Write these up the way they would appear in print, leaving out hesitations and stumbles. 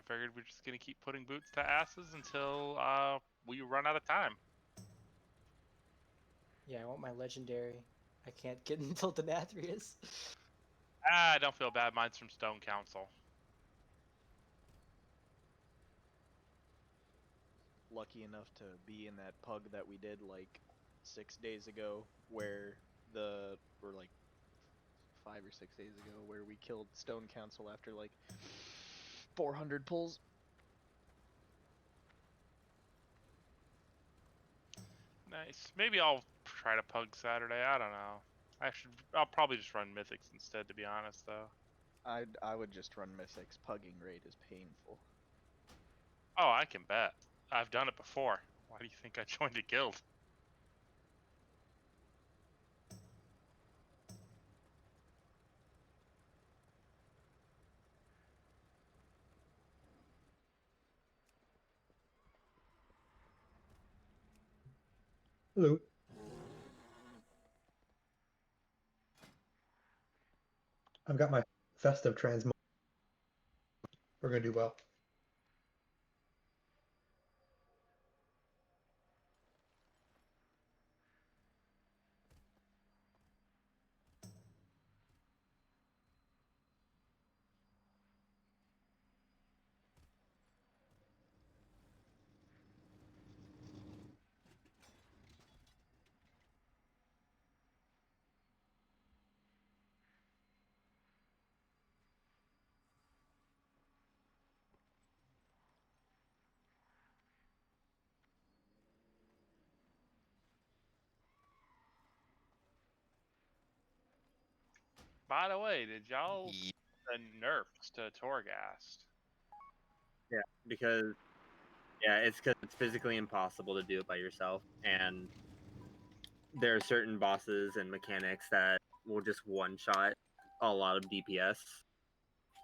I figured we're just gonna keep putting boots to asses until we run out of time. Yeah, I want my legendary. I can't get until the Nathrias. I don't feel bad. Mine's from Stone Council. Lucky enough to be in that pug that we did like 6 days ago, where or like 5 or 6 days ago, where we killed Stone Council after like 400 pulls. Nice. Maybe I'll try to pug Saturday. I don't know. I'll probably just run Mythics instead, to be honest, though. I would just run Mythics. Pugging raid is painful. Oh, I can bet. I've done it before. Why do you think I joined a guild? Hello. I've got my festive transmog. We're gonna do well. By the way, did y'all the nerfs to Torghast? Yeah, because it's physically impossible to do it by yourself, and there are certain bosses and mechanics that will just one-shot a lot of DPS,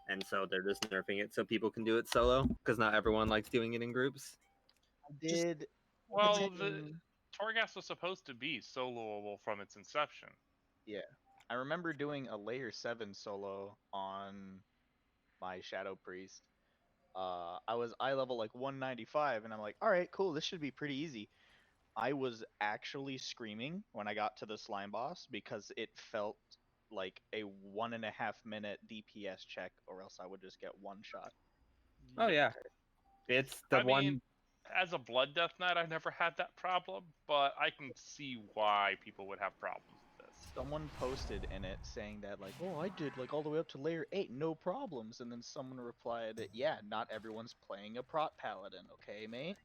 and so they're just nerfing it so people can do it solo, because not everyone likes doing it in groups. Well, the Torghast was supposed to be soloable from its inception. Yeah. I remember doing a layer 7 solo on my Shadow Priest. I was eye level like 195, and I'm like, alright, cool, this should be pretty easy. I was actually screaming when I got to the slime boss because it felt like a 1.5 minute DPS check, or else I would just get one shot. Oh yeah, it's the one. Mean, as a Blood Death Knight, I never had that problem, but I can see why people would have problems with this. Someone posted in it saying that, like, oh, I did like all the way up to layer 8, no problems, and then someone replied that, yeah, not everyone's playing a prot paladin, okay, mate?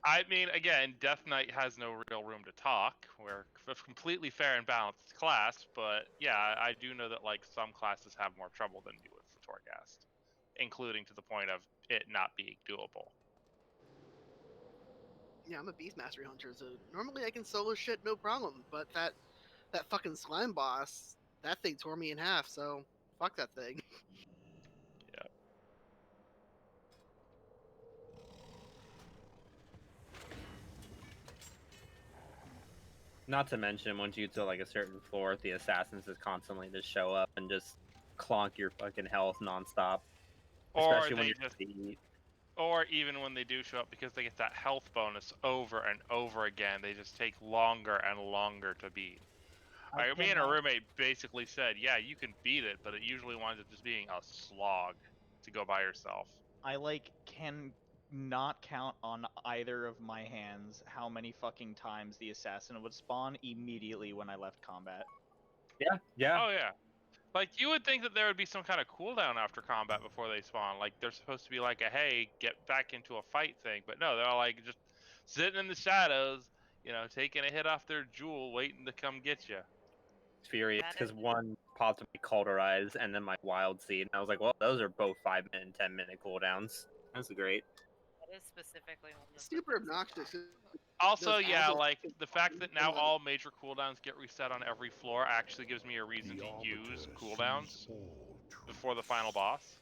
I mean, again, Death Knight has no real room to talk. We're a completely fair and balanced class, but yeah, I do know that like some classes have more trouble than you would for Torghast, including to the point of it not being doable. Yeah, I'm a Beast Mastery Hunter, so normally I can solo shit no problem, but that fucking slime boss, that thing tore me in half, so fuck that thing. Yeah. Not to mention, once you get to like a certain floor, the assassins just constantly just show up and just clonk your fucking health nonstop. Especially when you're or even when they do show up, because they get that health bonus over and over again, they just take longer and longer to beat. Me and a roommate basically said, yeah, you can beat it, but it usually winds up just being a slog to go by yourself. I like can not count on either of my hands how many fucking times the assassin would spawn immediately when I left combat. Yeah. Oh yeah. Like, you would think that there would be some kind of cooldown after combat before they spawn. Like, they're supposed to be like a, hey, get back into a fight thing. But no, they're all like just sitting in the shadows, you know, taking a hit off their jewel, waiting to come get you. Furious, because one popped my Cauterize and then my Wild Seed. And I was like, well, those are both 5-minute and 10-minute cooldowns. That's great. That is specifically one of the super obnoxious. Also, yeah, like, the fact that now all major cooldowns get reset on every floor actually gives me a reason to use cooldowns before the final boss.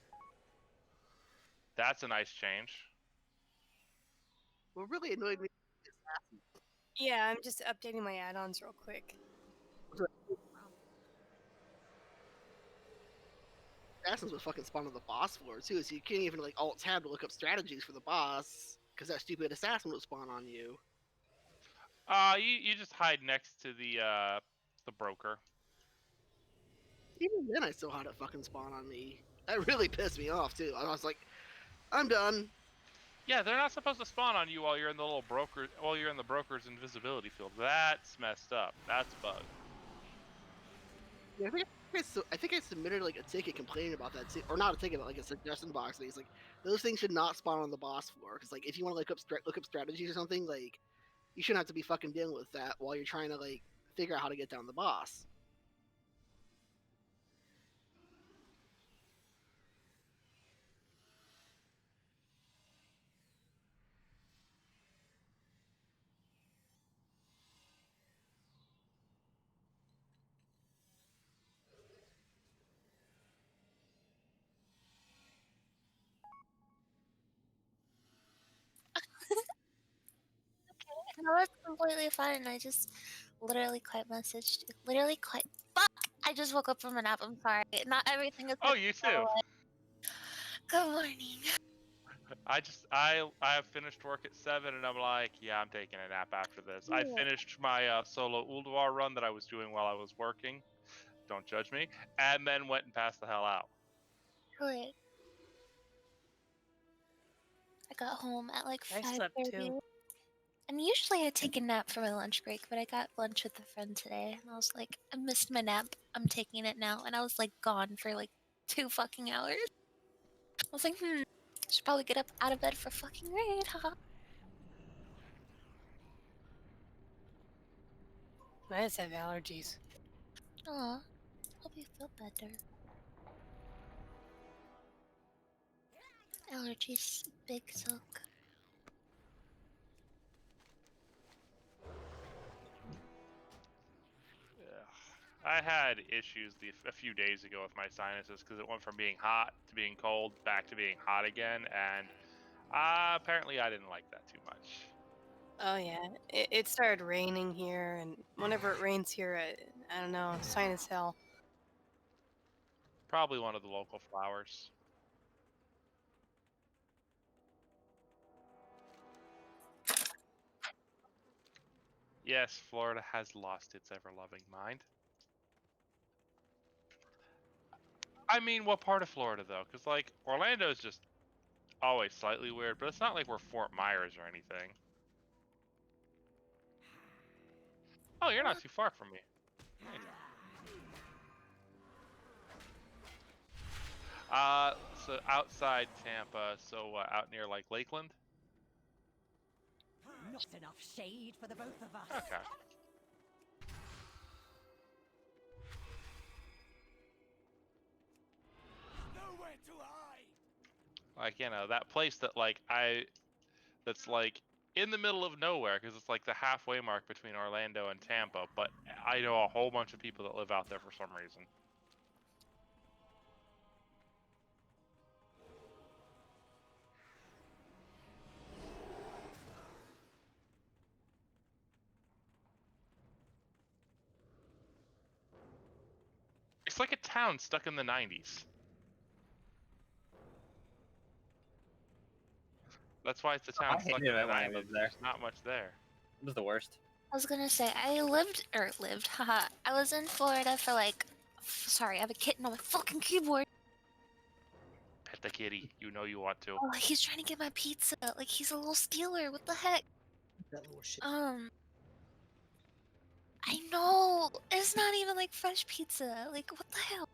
That's a nice change. What really annoyed me is Yeah, I'm just updating my add-ons real quick. assassins would fucking spawn on the boss floor too, so you can't even like alt tab to look up strategies for the boss because that stupid assassin would spawn on you. You just hide next to the broker. Even then, I still had it fucking spawn on me. That really pissed me off too. I was like, I'm done. Yeah, they're not supposed to spawn on you while you're in the little broker, while you're in the broker's invisibility field. That's messed up. That's bugged. Yeah, I think I submitted like a ticket complaining about that too, or not a ticket, but like a suggestion box. And he's like, those things should not spawn on the boss floor because like if you want to look up strategies or something, like you shouldn't have to be fucking dealing with that while you're trying to like figure out how to get down the boss. No, it's completely fine. I just literally quite messaged. Literally quite. Fuck! I just woke up from a nap. I'm sorry. Not everything is. Oh, you too. Good morning. I finished work at 7 and I'm like, yeah, I'm taking a nap after this. I finished my solo Ulduar run that I was doing while I was working. Don't judge me. And then went and passed the hell out. Good. I got home at like I slept 5:30. too. And usually I take a nap for my lunch break, but I got lunch with a friend today, and I was like, I missed my nap. I'm taking it now, and I was like gone for like 2 fucking hours. I was like, should probably get up out of bed for fucking raid, haha. I just have allergies. Aw, hope you feel better. Allergies, big suck. I had issues a few days ago with my sinuses because it went from being hot to being cold back to being hot again, and apparently I didn't like that too much. Oh yeah, it started raining here, and whenever it rains here, I don't know, sinus hell. Probably one of the local flowers. Yes, Florida has lost its ever-loving mind. I mean, what part of Florida, though? Because, like, Orlando's just always slightly weird, but it's not like we're Fort Myers or anything. Oh, you're not too far from me. Nice. So outside Tampa, so out near, like, Lakeland? Not enough shade for the both of us. Okay. Nowhere to hide. Like, you know, that place that, like, that's, like, in the middle of nowhere, because it's, like, the halfway mark between Orlando and Tampa, but I know a whole bunch of people that live out there for some reason. It's like a town stuck in the 90s. That's why it's a town I stuck in hated the it when I 90s. lived there. There's not much there. It was the worst. I was gonna say, I lived, haha. I was in Florida for like, sorry, I have a kitten on my fucking keyboard. Pet the kitty. You know you want to. Oh, he's trying to get my pizza. Like, he's a little stealer. What the heck? That little shit. I know. It's not even like fresh pizza. Like, what the hell?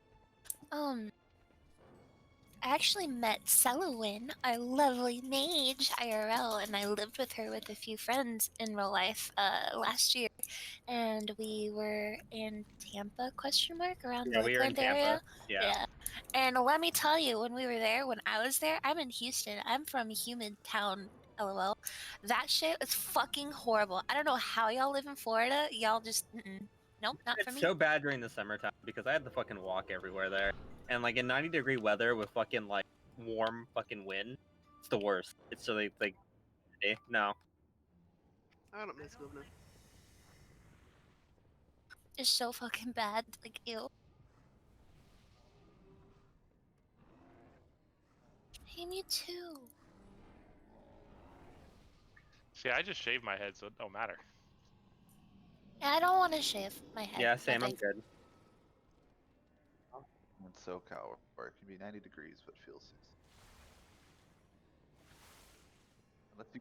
I actually met Selwyn, our lovely mage, IRL, and I lived with her with a few friends in real life last year. And we were in Tampa, around Yeah, we were in Lakeland Tampa. area. Yeah. And let me tell you, when I was there, I'm in Houston. I'm from humid town, LOL. That shit was fucking horrible. I don't know how y'all live in Florida. Y'all just, nope, not for It's me. so bad during the summertime because I had to fucking walk everywhere there. And like in 90-degree weather with fucking like warm fucking wind, it's the worst. It's really like, no. I don't miss moving. It's so fucking bad. Like, ew. I need two. See, I just shaved my head, so it don't matter. Yeah, I don't want to shave my head. Yeah, same. but I'm good. In SoCal, where it can be 90 degrees but feels 6. Unless you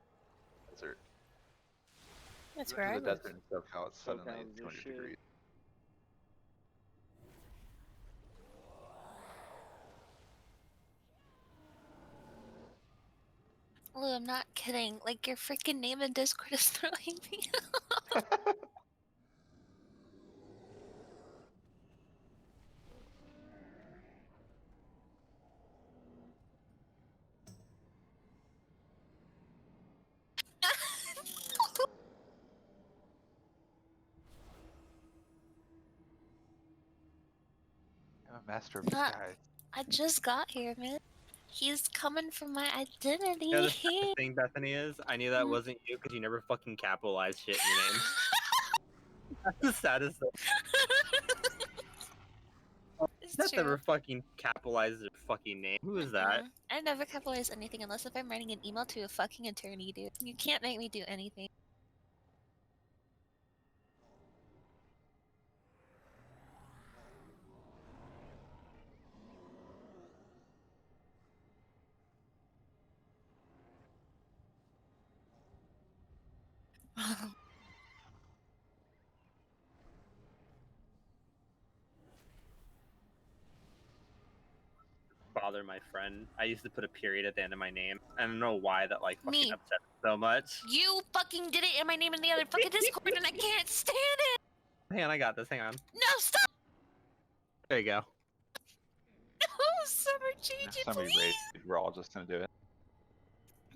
desert. That's You where I went to the live. desert in SoCal, it's suddenly SoCal's the 200 shit. degrees. Lou, I'm not kidding. Like, your freaking name in Discord is throwing me off. I'm a master of Not- disguise. I just got here, man. He's coming for my identity. You know, the saddest thing, Bethany, is I knew that Hmm? wasn't you because you never fucking capitalized shit in your name. That's the saddest thing. It's That true. never fucking capitalizes their fucking name. Who is that? I never capitalize anything unless if I'm writing an email to a fucking attorney, dude. You can't make me do anything. Bother my friend. I used to put a period at the end of my name. I don't know why that like fucking Me. upset me so much. You fucking did it in my name in the other fucking Discord and I can't stand it! Hang on, I got this. Hang on. No, stop! There you go. No, Summer, change it, Somebody please! raid, we're all just gonna do it.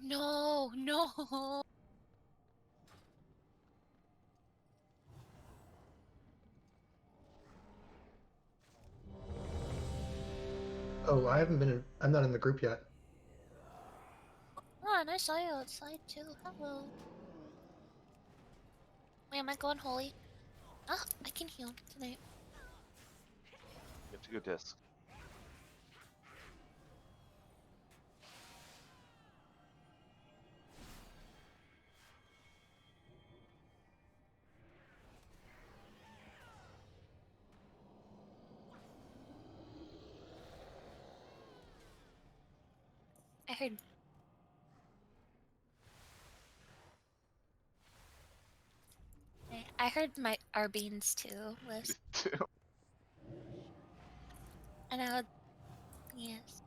No, no. Oh, I haven't been. I'm not in the group yet. Oh, and I saw you outside too. Hello. Wait, am I going holy? Ah, I can heal tonight. You have to go disc. I heard. I heard our beans too, Liz. Too. And I would. Yes.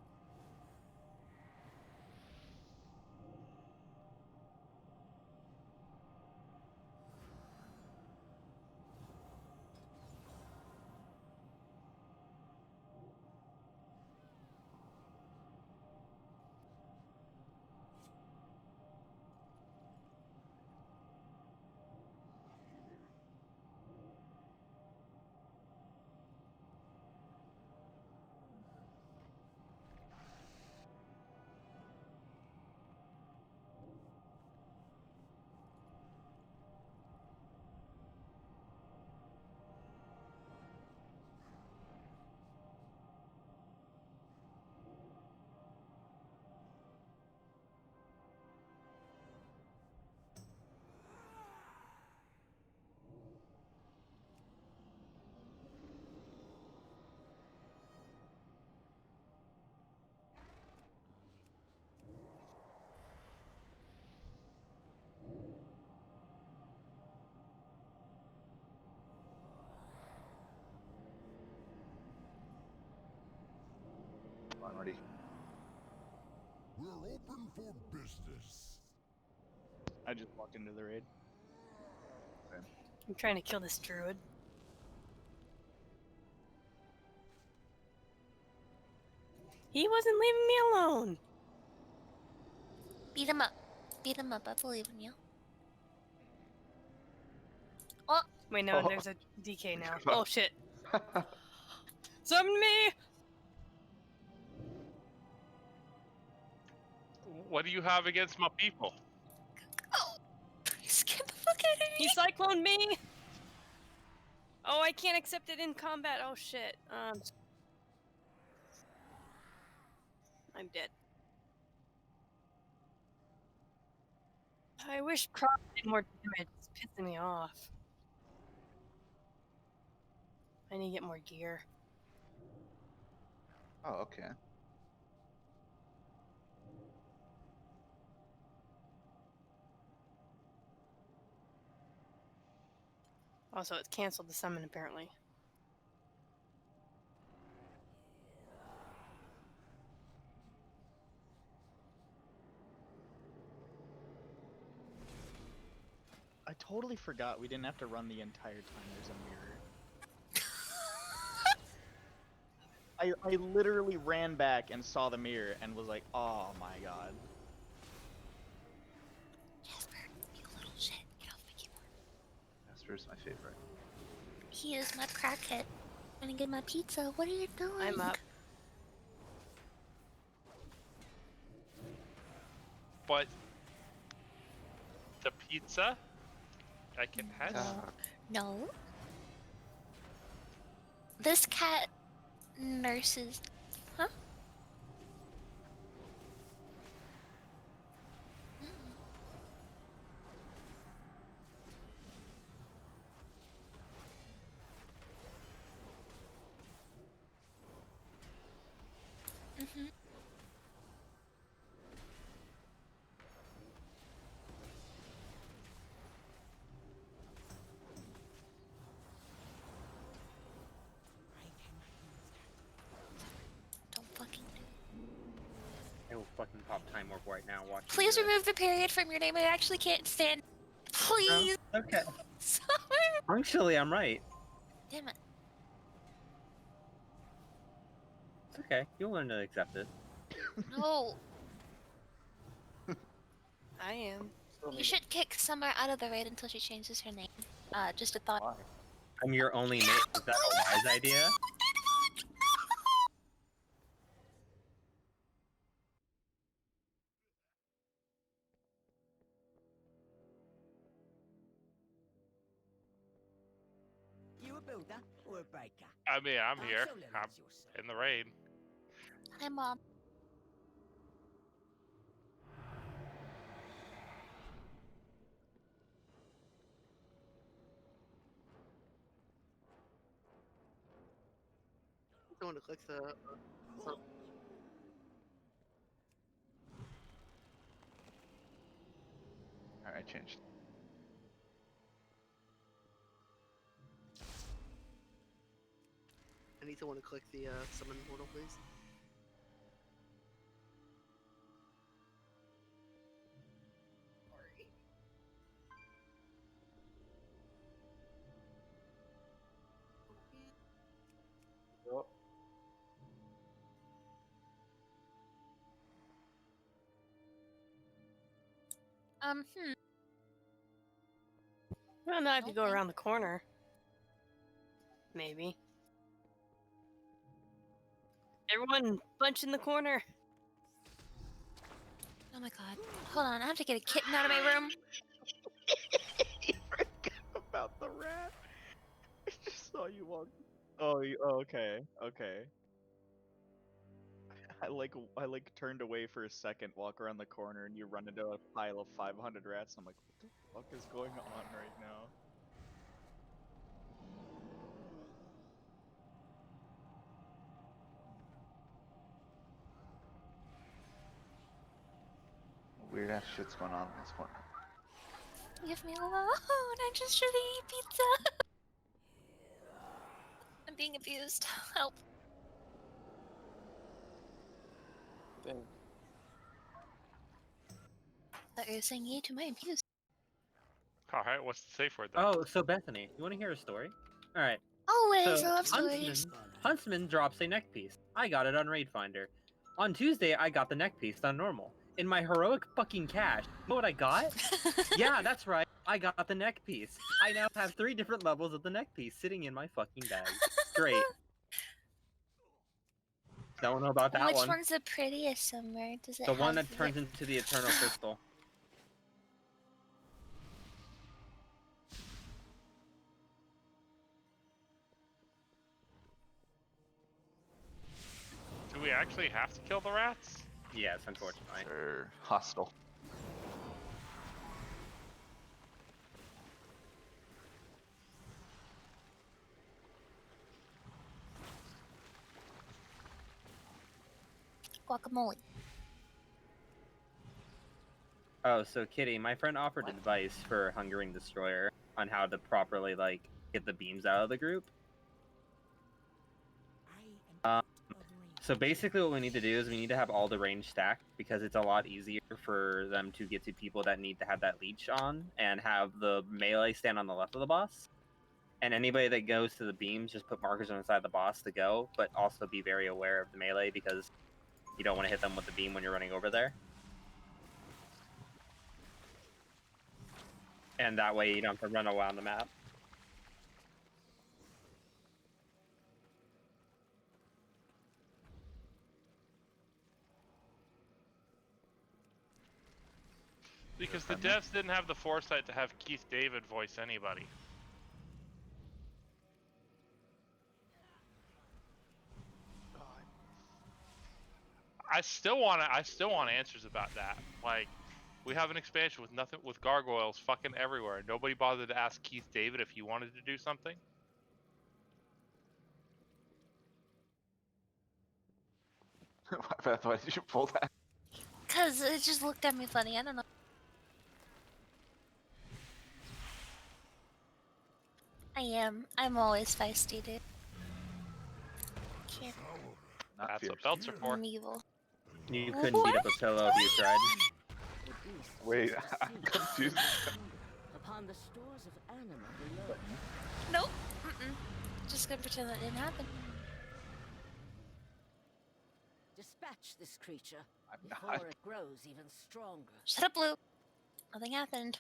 I'm ready. We're open for business. I just walked into the raid. I'm trying to kill this druid. He wasn't leaving me alone. Beat him up. Beat him up. I believe in you. Oh, Wait, no, Oh. there's a DK now. Oh shit. Summon me! What do you have against my people? oh! Please get the fuck out of He here! cycloned me! Oh, I can't accept it in combat. Oh shit. I'm dead. I wish Croc did more damage. It's pissing me off. I need to get more gear. Oh, okay. Also, it's canceled the summon apparently. I totally forgot we didn't have to run the entire time there's a mirror. I literally ran back and saw the mirror and was like, oh my god. Jasper, you little shit. Get off my keyboard. Jasper's my favorite. He is my crackhead. I'm gonna get my pizza. What are you doing? I'm up. But the pizza, I can have. No. This cat nurses. Huh? Mm-hmm. Don't fucking do it. I will fucking pop time warp right now. Watch. me Please do it. remove the period from your name. I actually can't stand. Please. Okay. Sorry. Functionally, I'm right. Damn it. It's okay. You'll learn to accept it. No. I am. You should kick Summer out of the raid until she changes her name. Just a thought. Why? I'm your only mate. Is that a wise idea? You a builder or a breaker? I mean, I'm I'll here. show Lily I'm your son. in the raid. Hi, Mom. Someone to click the. Alright, I changed. I need someone to click the summon portal, please. Sorry. Well, now I could go Okay. around the corner. Maybe. Everyone, bunch in the corner. Oh my god. Hold on, I have to get a kitten out of my room. You forgot about the rat. I just saw you walk. Oh, okay, okay. I like turned away for a second, walk around the corner, and you run into a pile of 500 rats. I'm like, what the fuck is going on right now? Weird ass shit's going on in this corner. Leave me alone. I'm just trying to eat pizza. I'm being abused. Help. Thought you were saying you to my abuse. Alright, what's the safe word then? Oh, so Bethany, you want to hear a story? All right. Always, So, I love stories. Huntsman drops a neck piece. I got it on Raid Finder. On Tuesday, I got the neck piece on normal. In my heroic fucking cash, you know what I got? Yeah, that's right. I got the neck piece. I now have 3 different levels of the neck piece sitting in my fucking bag. Great. Don't know about that Which one. one's the prettiest, Summer? Does it The have one that turns into the Eternal Crystal. Do we actually have to kill the rats? Yes, unfortunately. They're hostile. guacamole. Oh, so Kitty, my friend offered advice for Hungering Destroyer on how to properly like get the beams out of the group. So basically what we need to do is we need to have all the range stacked because it's a lot easier for them to get to people that need to have that leech on and have the melee stand on the left of the boss. And anybody that goes to the beams, just put markers on the side of the boss to go, but also be very aware of the melee because you don't want to hit them with the beam when you're running over there. And that way you don't have to run around the map. Because the devs didn't have the foresight to have Keith David voice anybody. I still want answers about that. Like, we have an expansion with gargoyles fucking everywhere. Nobody bothered to ask Keith David if he wanted to do something. Why did you pull that? Cause it just looked at me funny. I don't know. I'm always feisty, dude. Can't. That's what belts are for. I'm evil. You couldn't beat up a pillow if you tried. Wait, I'm confused. Upon the stores of anima below. Nope. Just gonna pretend that didn't happen. Dispatch this creature I'm before not. it grows even stronger. Shut up, Blue. Nothing happened.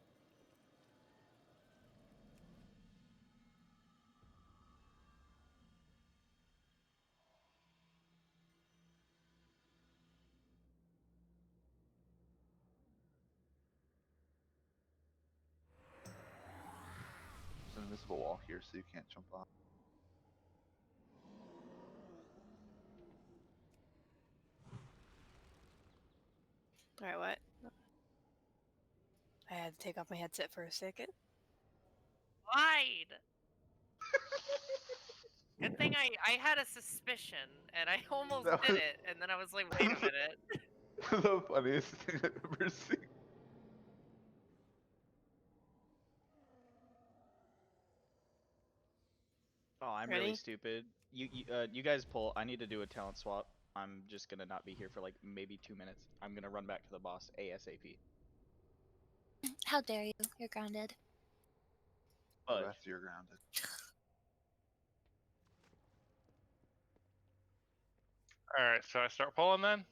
There's an invisible wall here, so you can't jump off. Alright, what? I had to take off my headset for a second. Lied! Good thing I had a suspicion, and I almost That did was- it, and then I was like, wait a minute. The funniest thing I've ever seen. Oh, I'm Ready? really stupid. You guys pull. I need to do a talent swap. I'm just gonna not be here for like maybe 2 minutes. I'm gonna run back to the boss ASAP. How dare you? You're grounded. The Fudge. rest you're grounded. Alright, so I start pulling then?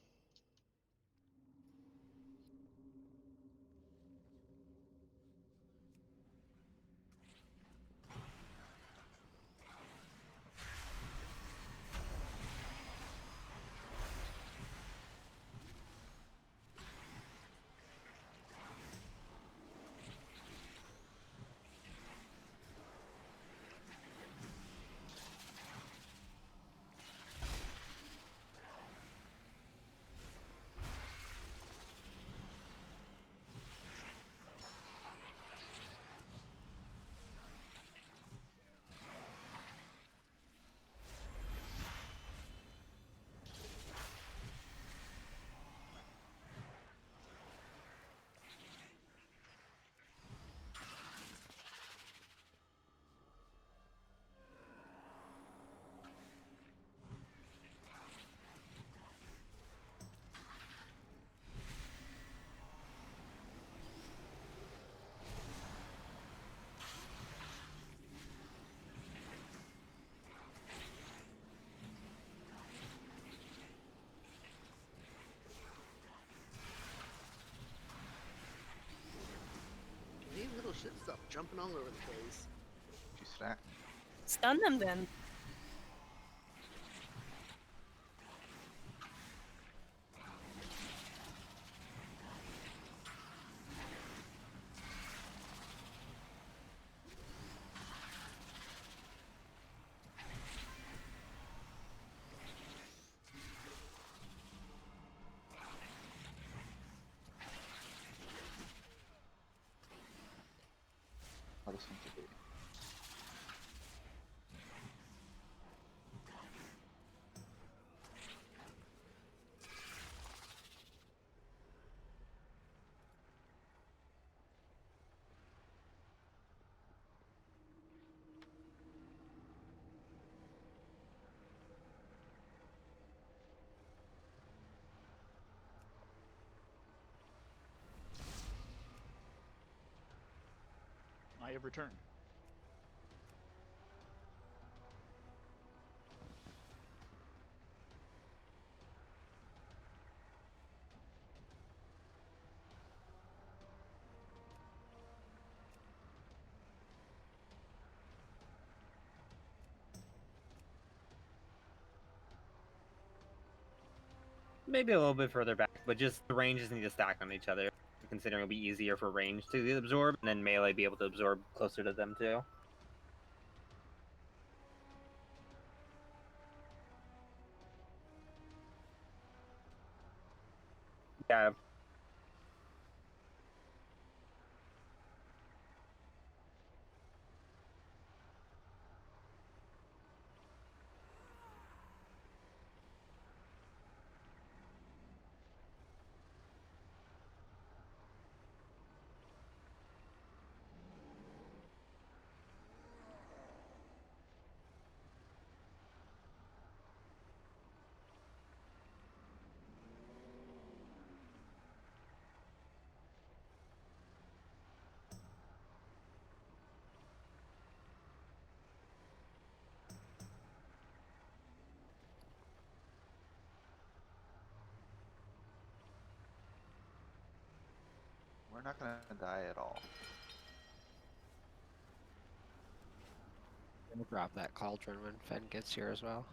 These little shit stuff jumping all over the place. You stack. Stun them then. How does one to be? I have returned. Maybe a little bit further back, but just the ranges need to stack on each other, considering it'll be easier for range to absorb, and then melee be able to absorb closer to them too. Yeah. We're not gonna die at all. We'll drop that cauldron when Fen gets here as well.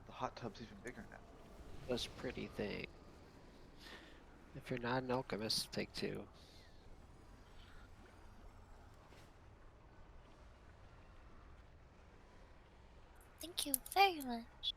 The hot tub's even bigger now. This pretty thing. If you're not an alchemist, take 2. Thank you very much.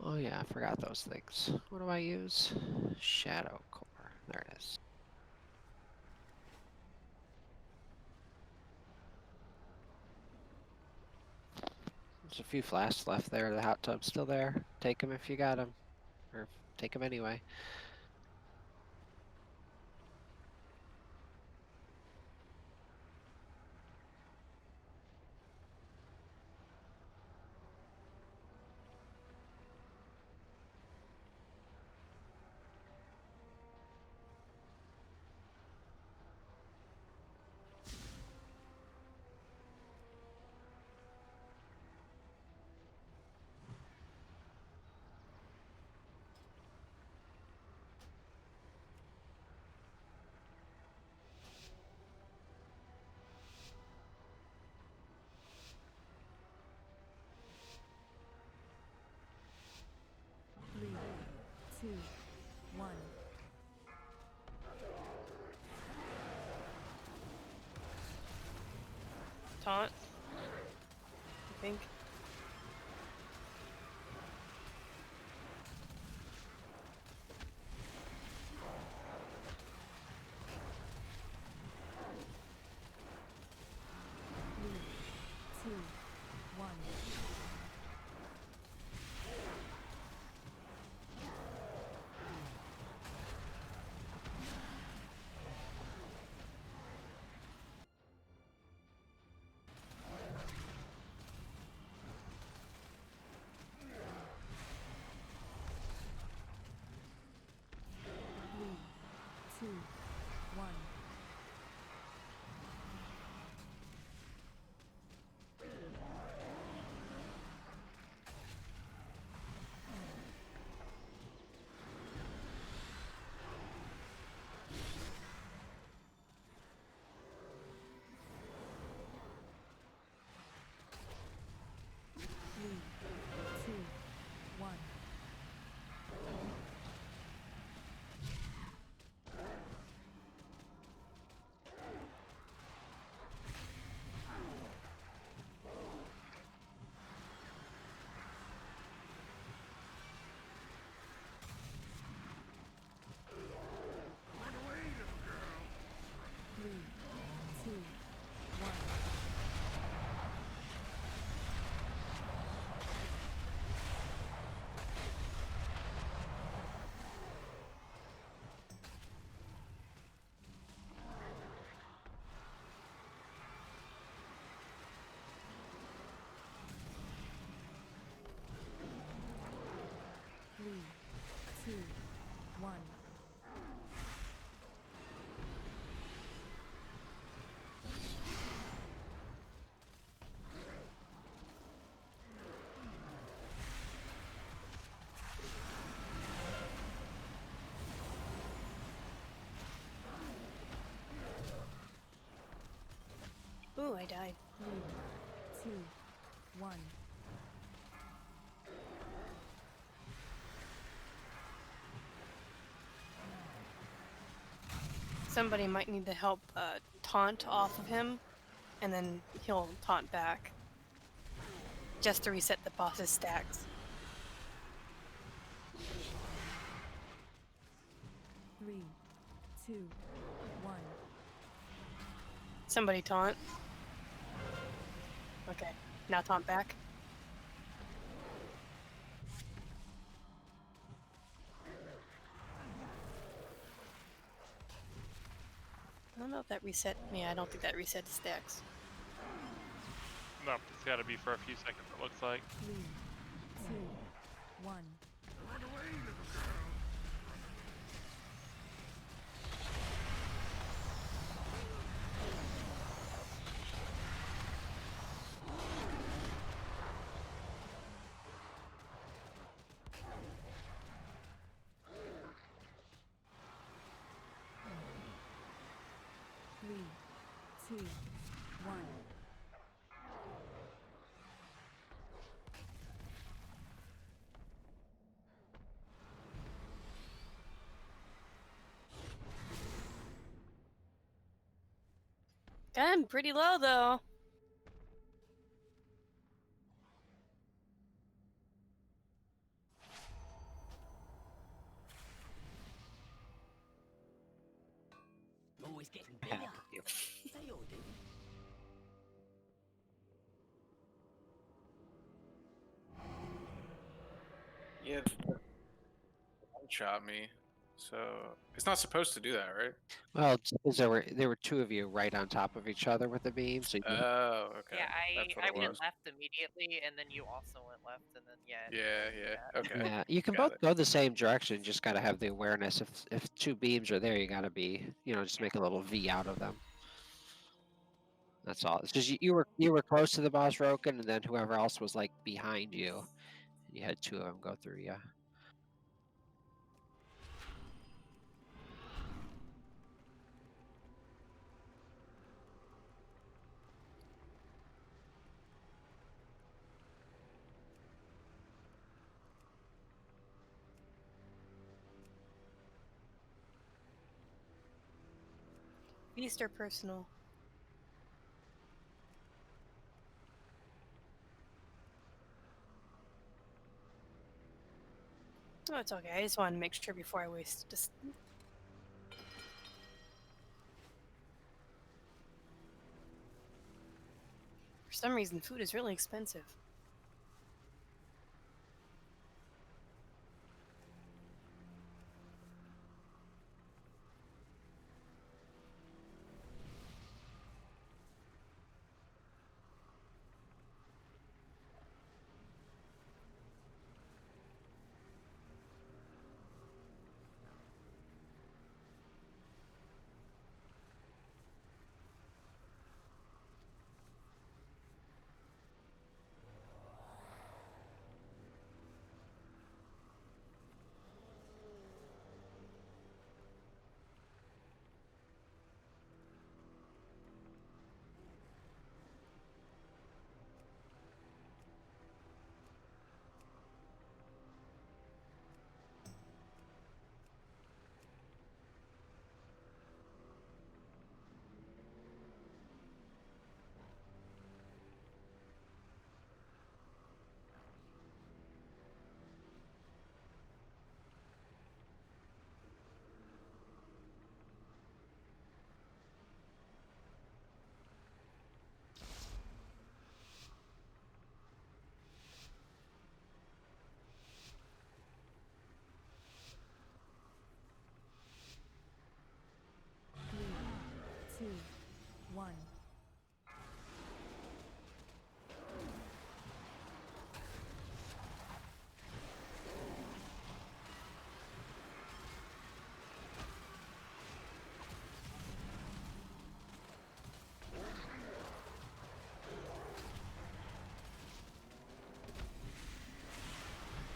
Oh yeah, I forgot those things. What do I use? Shadow core. There it is. There's a few flasks left there. The hot tub's still there. Take them if you got them. Or take them anyway. Three, two, one. Oh, I died. 3, 2, 1. Somebody might need to help taunt off of him, and then he'll taunt back. Just to reset the boss's stacks. 3, 2, 1. Somebody taunt. Okay, now taunt back. I don't know if that reset. Yeah, I don't think that resets stacks. Nope, it's got to be for a few seconds. It looks like. 3, 2, 1. Three, 2, 1. I'm pretty low though. Always getting Yeah, bigger. you. They all do. Yeah, one shot me. So it's not supposed to do that, right? Well, it's because there were two of you right on top of each other with the beam, so you Oh, okay. Yeah, That's what I it went was. left immediately, and then you also went left, and then yeah. Yeah. Okay. yeah, you can Got both go the same direction. Just gotta have the awareness. If two beams are there, you gotta be, just make a little V out of them. That's all. It's just you were close to the boss, Roken, and then whoever else was like behind you. You had two of them go through you. Beast or personal? Oh, it's okay. I just wanted to make sure before I waste. Just. For some reason, food is really expensive. Two, 1.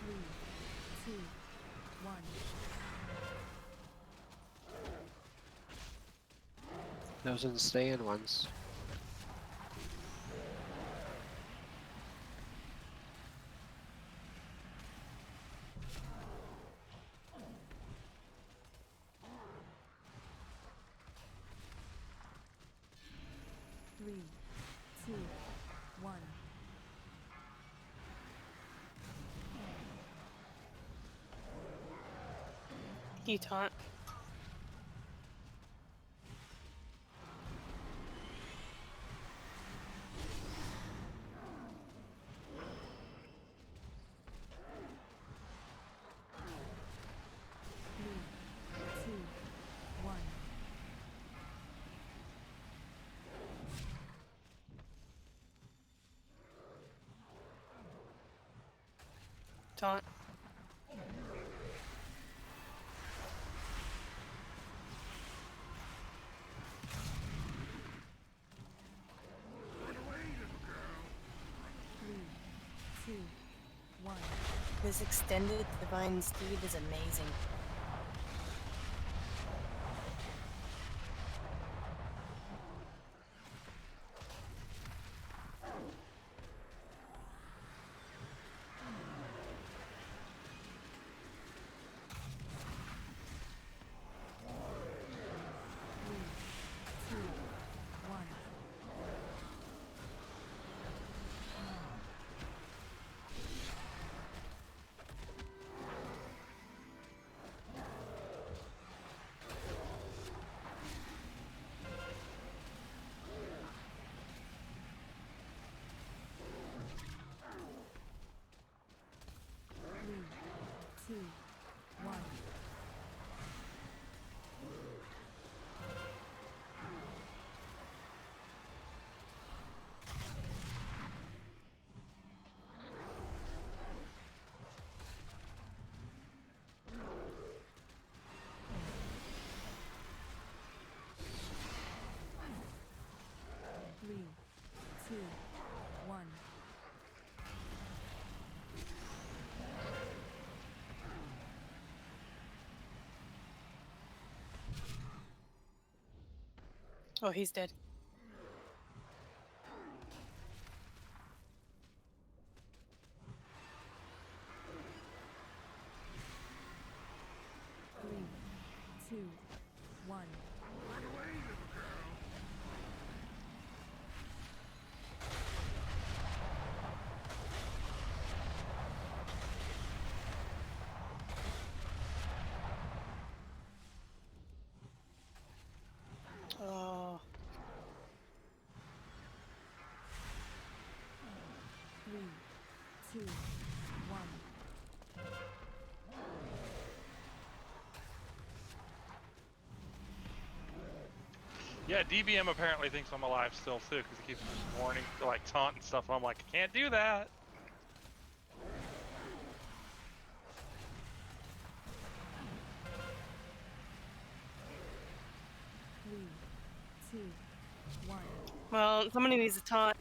Three, 2, 1. Those are the stay-in ones. You taunt. Three, two, one. Taunt. Three, two, one. This extended divine steed is amazing. Three, two, one. Three, two, one. Three, two, one. Oh, he's dead. Three, two, one. Oh. Three, two, one. Yeah, DBM apparently thinks I'm alive still too, because he keeps warning to like taunt and stuff. I'm like, I can't do that. Three, two, one. Well, somebody needs to taunt.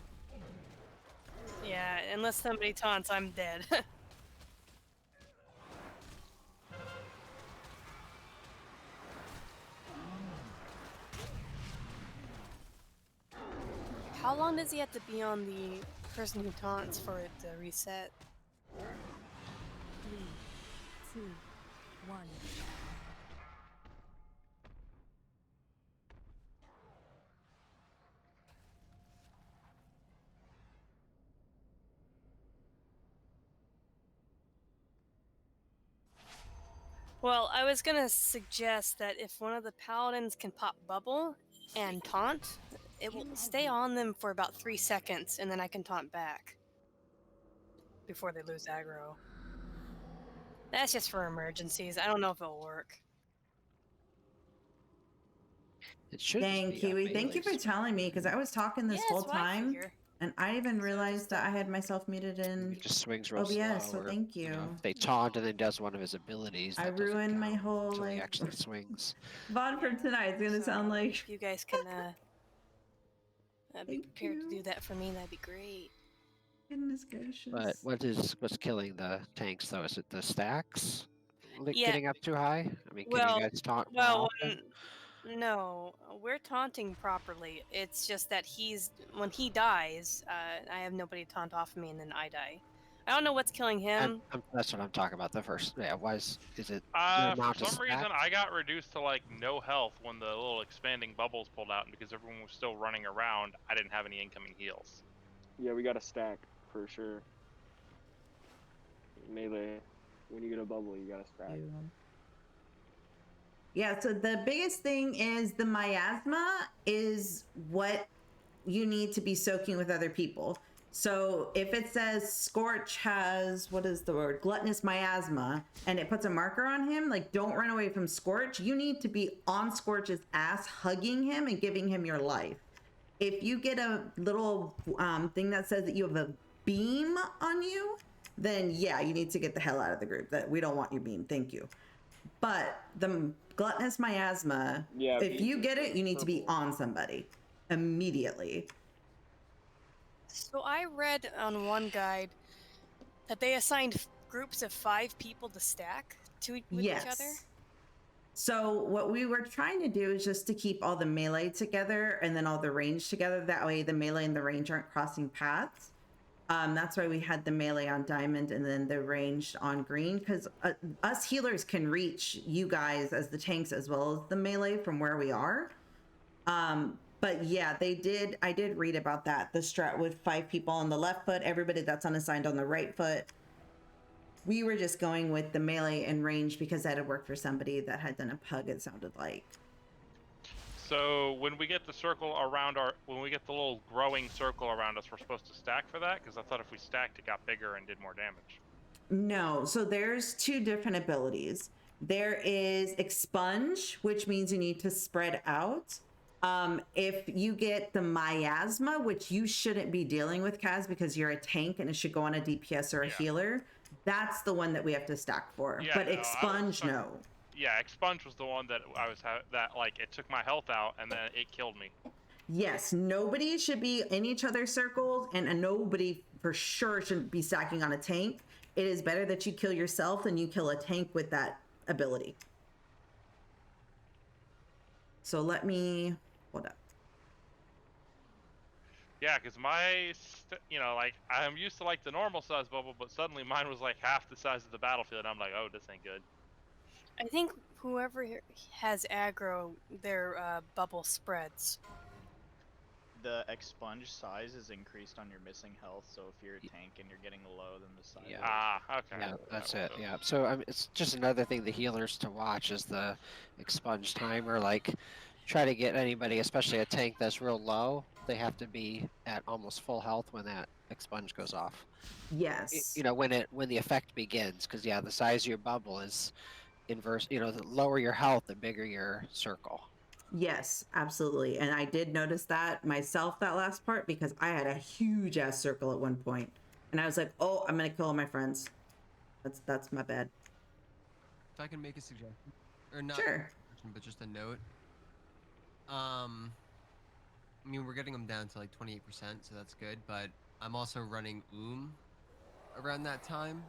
Yeah, unless somebody taunts, I'm dead. How long does he have to be on the person who taunts for it to reset? Three, two, one. Well, I was gonna suggest that if one of the paladins can pop bubble and taunt, it will stay on them for about 3 seconds, and then I can taunt back before they lose aggro. That's just for emergencies. I don't know if it'll work. It should Dang, just be Kiwi, thank you for telling me, because I was talking this Yeah, whole that's what I time, figure. and I didn't realize that I had myself muted in It just swings real OBS, slow. so Or, thank you know, you. if they taunt and then does one of his abilities, I that doesn't ruined my count whole, until he like, actually swings. VOD for tonight is gonna sound like... If you guys can be Thank prepared to you. do that for me, that'd be great. Goodness gracious. But what's killing the tanks though? Is it the stacks Yeah. getting up too high? I mean, can Well, you guys taunt more well, often? no, we're taunting properly. It's just that when he dies, I have nobody to taunt off of me, and then I die. I don't know what's killing him. That's what I'm talking about. The first, yeah. Is it the For amount of some reason, stack? I got reduced to like no health when the little expanding bubbles pulled out, and because everyone was still running around, I didn't have any incoming heals. Yeah, we got a stack for sure. Melee, when you get a bubble, you got a stack. Yeah, so the biggest thing is the miasma is what you need to be soaking with other people. So if it says Scorch has, what is the word, gluttonous miasma, and it puts a marker on him, like, don't run away from Scorch. You need to be on Scorch's ass, hugging him and giving him your life. If you get a little thing that says that you have a beam on you, then yeah, you need to get the hell out of the group. That we don't want your beam, thank you. But the gluttonous miasma, Yeah, if you beams get are it, you need to be purple. on somebody immediately. So I read on one guide that they assigned groups of 5 people to stack with each other. So what we were trying to do is just to keep all the melee together and then all the range together. That way the melee and the range aren't crossing paths. That's why we had the melee on diamond and then the ranged on green, because us healers can reach you guys as the tanks as well as the melee from where we are. But yeah, I did read about that. The strat with 5 people on the left foot, everybody that's unassigned on the right foot. We were just going with the melee and range because that had worked for somebody that had done a pug, it sounded like. So when we get the circle around when we get the little growing circle around us, we're supposed to stack for that? Because I thought if we stacked, it got bigger and did more damage. No, so there's 2 different abilities. There is expunge, which means you need to spread out. If you get the miasma, which you shouldn't be dealing with, Kaz, because you're a tank and it should go on a DPS or a healer, that's the one that we have to stack for. Yeah, but no, expunge, no. Yeah, expunge was the one that it took my health out and then it killed me. Yes, nobody should be in each other's circles, and nobody for sure shouldn't be stacking on a tank. It is better that you kill yourself than you kill a tank with that ability. So let me hold up. Yeah, because I'm used to like the normal size bubble, but suddenly mine was like half the size of the battlefield. And I'm like, oh, this ain't good. I think whoever has aggro, their bubble spreads. The expunge size is increased on your missing health, so if you're a tank and you're getting low, then the size. Yeah. Okay. Yeah, that's it. Yeah. So it's just another thing the healers to watch is the expunge timer. Like, try to get anybody, especially a tank that's real low. They have to be at almost full health when that expunge goes off. Yes. When the effect begins, because the size of your bubble is inverse. The lower your health, the bigger your circle. Yes, absolutely. And I did notice that myself, that last part, because I had a huge ass circle at one point. And I was like, oh, I'm going to kill all my friends. That's my bad. If I can make a suggestion. Or not Sure. a suggestion, but just a note. I mean, we're getting them down to like 28%, so that's good. But I'm also running around that time.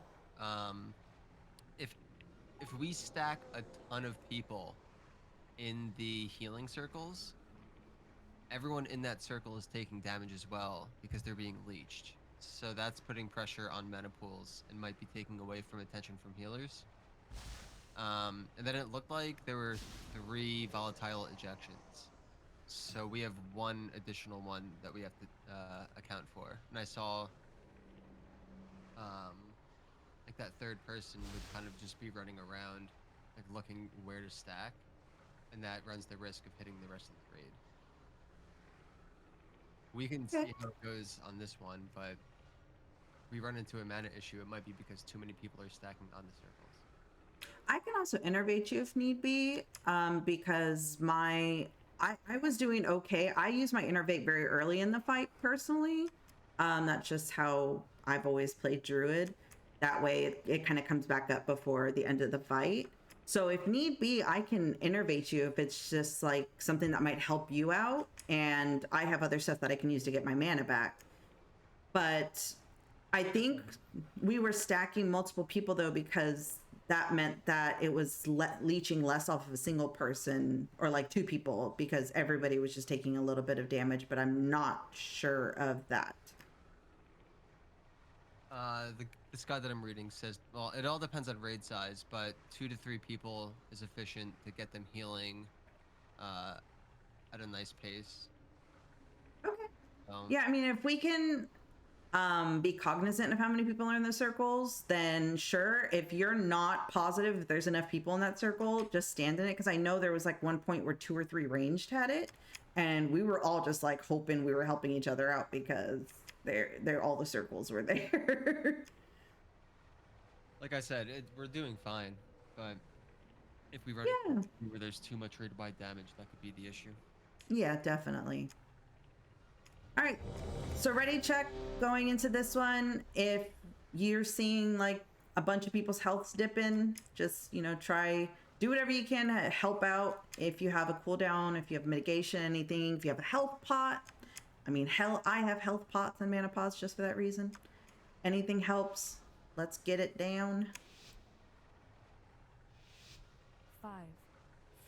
If we stack a ton of people in the healing circles, everyone in that circle is taking damage as well because they're being leeched. So that's putting pressure on mana pools and might be taking away from attention from healers. And then it looked like there were 3 volatile ejections. So we have 1 additional one that we have to account for. And I saw like that third person would kind of just be running around, like looking where to stack. And that runs the risk of hitting the rest of the raid. We can see how it goes on this one, but if we run into a mana issue, it might be because too many people are stacking on the circles. I can also innervate you if need be, because I was doing okay. I use my innervate very early in the fight personally. That's just how I've always played Druid. That way it kind of comes back up before the end of the fight. So if need be, I can innervate you if it's just like something that might help you out. And I have other stuff that I can use to get my mana back. But I think we were stacking multiple people though, because that meant that it was leeching less off of a single person or like 2 people, because everybody was just taking a little bit of damage, but I'm not sure of that. This guide that I'm reading says, well, it all depends on raid size, but 2 to 3 people is efficient to get them healing at a nice pace. Okay. Yeah, I mean, if we can be cognizant of how many people are in the circles, then sure. If you're not positive if there's enough people in that circle, just stand in it. Because I know there was like one point where 2 or 3 ranged had it, and we were all just like hoping we were helping each other out because they're all the circles were there. Like I said, we're doing fine, but if we run Yeah. where there's too much rated by damage, that could be the issue. Yeah, definitely. All right, so ready check going into this one. If you're seeing like a bunch of people's healths dipping, just, you know, do whatever you can to help out. If you have a cooldown, if you have mitigation, anything, if you have a health pot. I mean, hell, I have health pots and mana pots just for that reason. Anything helps. Let's get it down. 5,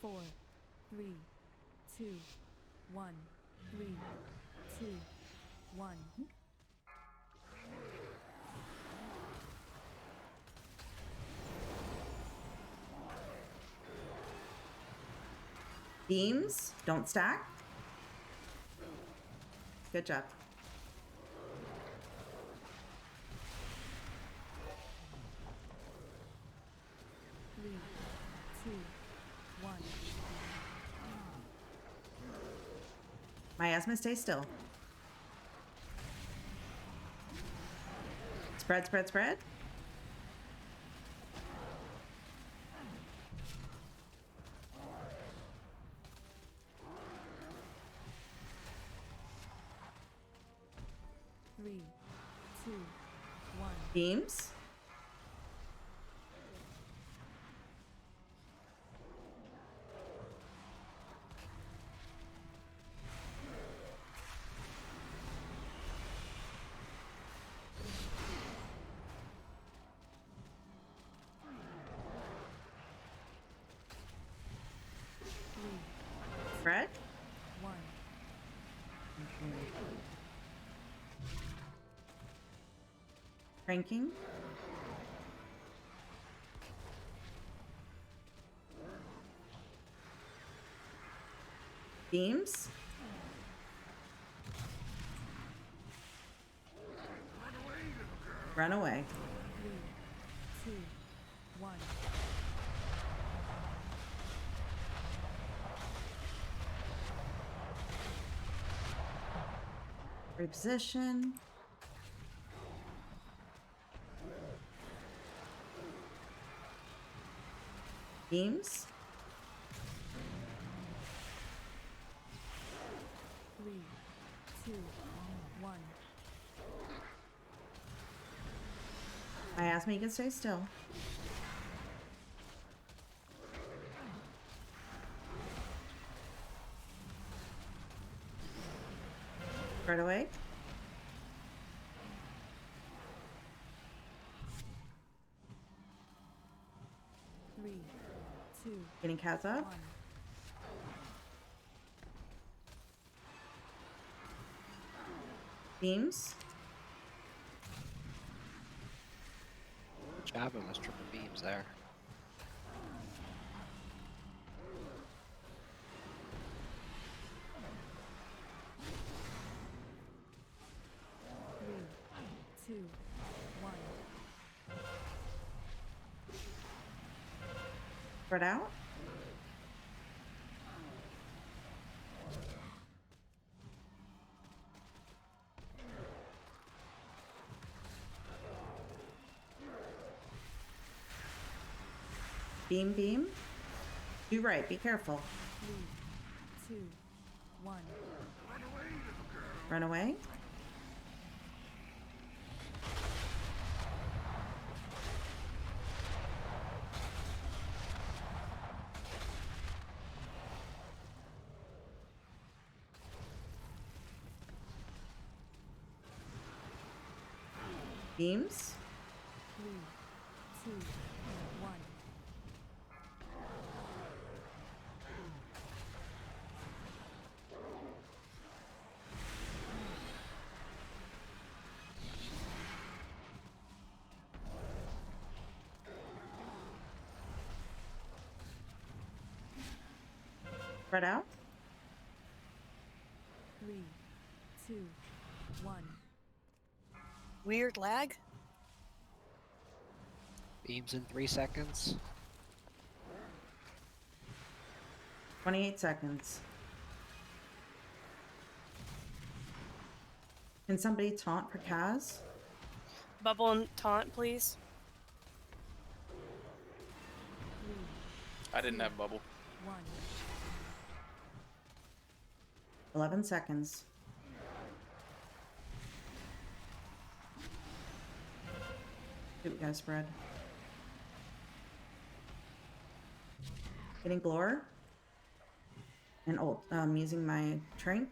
4, 3, 2, 1, 3, 2, 1. Beams, don't stack. Good job. Three, two, one. Miasma, stay still. Spread, spread, spread. Three, two, one. Beams. Fred? One. Cranking. Beams. Run away. 3, 2, 1. Reposition. Beams. 3, 2, 1. I asked me you can stay still. Right away. Three, two. Getting cats up. 1. Beams. Good job on those triple beams there. Three, 2, 1. Spread out. Beam, beam. Do right, be careful. 3, 2, 1. Run away. Beams. 3, 2, 1. Spread out. 3, 2, 1. Weird lag? Beams in 3 seconds. 28 seconds. Can somebody taunt for Kaz? Bubble and taunt, please. I didn't have bubble. 11 seconds. Dude, we gotta spread. Getting Glore. And ult. Using my Trink.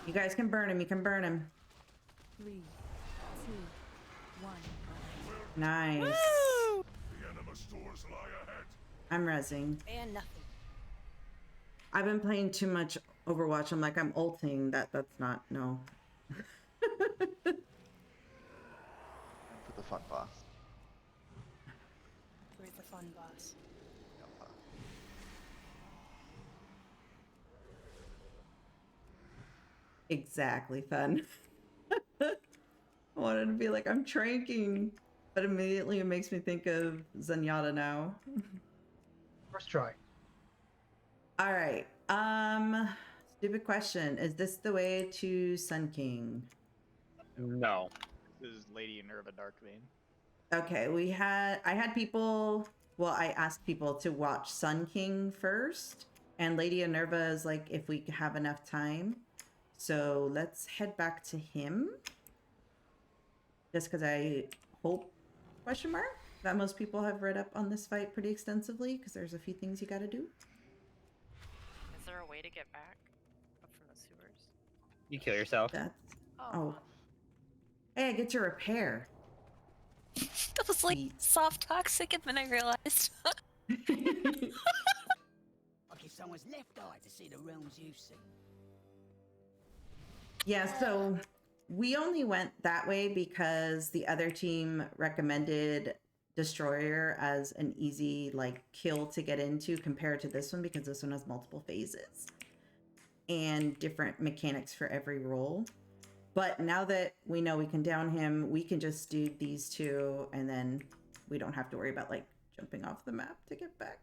You guys can burn him. You can burn him. 3, 2, 1. Nice. Woo! The enema stores lie ahead. I'm rezzing. And nothing. I've been playing too much Overwatch. I'm like, I'm ulting. That's not, no. And for the fun boss. Where's the fun boss? Exactly, fun. I wanted to be like, I'm tranking. But immediately it makes me think of Zenyatta now. First try. All right. Stupid question. Is this the way to Sun King? No. This is Lady Inerva Darkvein. Okay, I had people, well, I asked people to watch Sun King first, and Lady Inerva is like, if we have enough time. So let's head back to him. Just because I hope, question mark, that most people have read up on this fight pretty extensively, because there's a few things you gotta do. Is there a way to get back up from the sewers? You kill yourself. That's, oh. Hey, I get to repair. That was like soft toxic, and then I realized. I'll give someone's left eye to see the realms you see. Yeah, so we only went that way because the other team recommended Destroyer as an easy like kill to get into compared to this one, because this one has multiple phases and different mechanics for every role. But now that we know we can down him, we can just do these two, and then we don't have to worry about like jumping off the map to get back.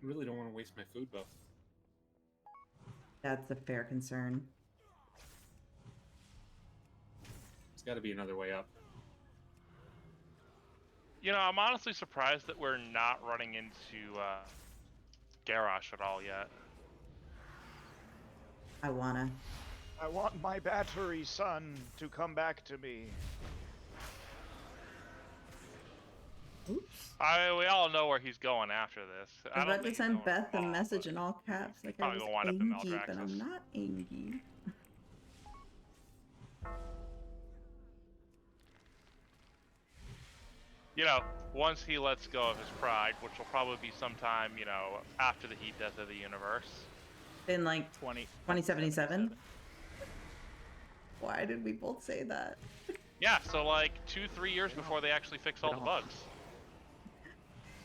I really don't want to waste my food buff. That's a fair concern. There's got to be another way up. You know, I'm honestly surprised that we're not running into Garrosh at all yet. I want my battery, son, to come back to me. Oops. We all know where he's going after this. I was about to send Beth a message in all caps, like I probably was gonna wind up in angry, but Maldraxxus. I'm not angry. You know, once he lets go of his pride, which will probably be sometime, you know, after the heat death of the universe. In like 2077? Why did we both say that? Yeah, so like 2-3 years before they actually fix all the bugs.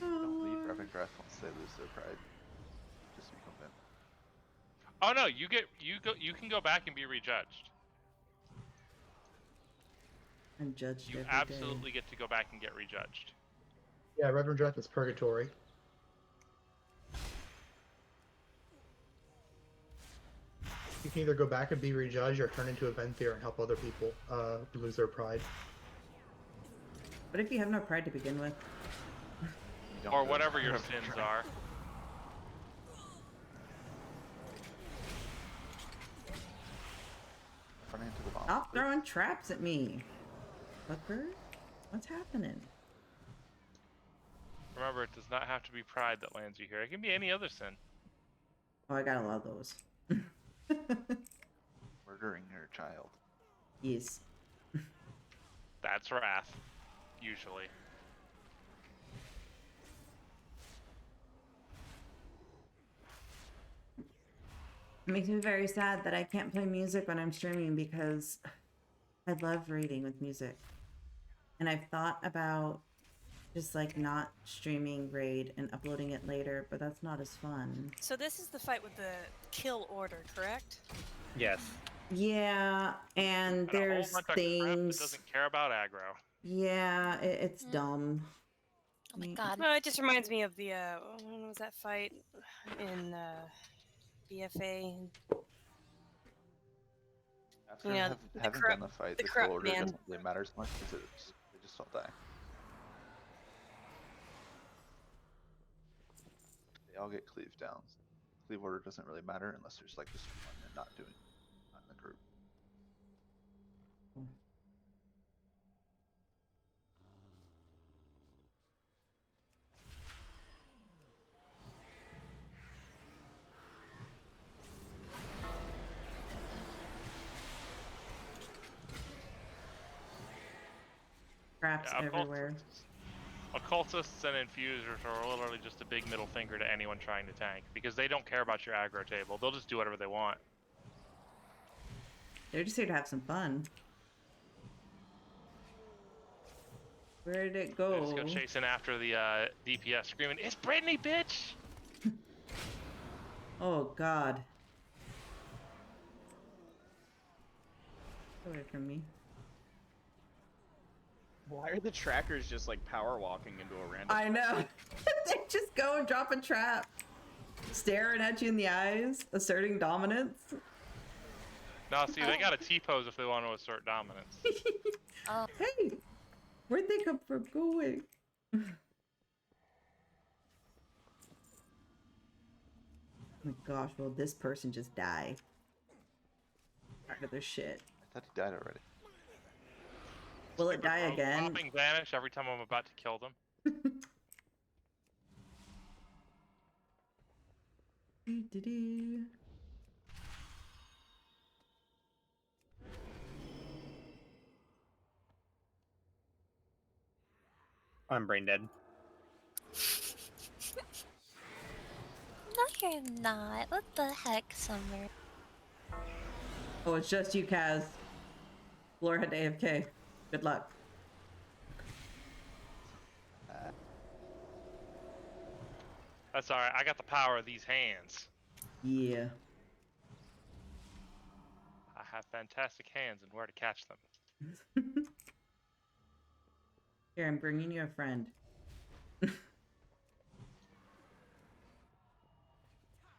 Don't leave Revendreth once they lose their pride. Just become them. Oh no, you can go back and be rejudged. I'm judged You every absolutely day. get to go back and get rejudged. Yeah, Revendreth is purgatory. You can either go back and be rejudged or turn into a Venthyr and help other people lose their pride. What if you have no pride to begin with? Or whatever your sins are. Run into the bomb. Stop throwing traps at me. Fucker. What's happening? Remember, it does not have to be pride that lands you here. It can be any other sin. Oh, I got a lot of those. Murdering your child. Yes. That's wrath, usually. It makes me very sad that I can't play music when I'm streaming, because I love reading with music. And I've thought about Just like not streaming raid and uploading it later, but that's not as fun. So this is the fight with the kill order, correct? Yes. Yeah, and A there's whole bunch of crap things. that doesn't care about aggro. Yeah, it's dumb. Oh my god. Well, it just reminds me of the when was that fight in BFA? After You know, having done the fight, the kill corrupt order man. doesn't really matter as much because they just don't die. They all get cleaved down. Cleave order doesn't really matter unless there's like just one and not in the group. Traps Yeah, everywhere. Occultists and infusers are literally just a big middle finger to anyone trying to tank because they don't care about your aggro table. They'll just do whatever they want. They're just here to have some fun. Where did it They go? just go chasing after the DPS, screaming, "It's Brittany, bitch!" Oh god. Get away from me. Why are the trackers just like power walking into a random? I know. They just go and drop a trap. Staring at you in the eyes, asserting dominance. No, see, they got a T-pose if they want to assert dominance. Oh. Hey! Where'd they come from? Go away. Oh my gosh, will this person just die? Tired of their shit. I thought he died already. Will it die Rogue again? Popping vanish every time I'm about to kill them. Doo-doo-doo. I'm brain dead. No, you're not. What the heck, Summer? Oh, it's just you, Kaz. Floor had AFK. Good luck. That's alright, I got the power of these hands. Yeah. I have fantastic hands and where to catch them. Here, I'm bringing you a friend. I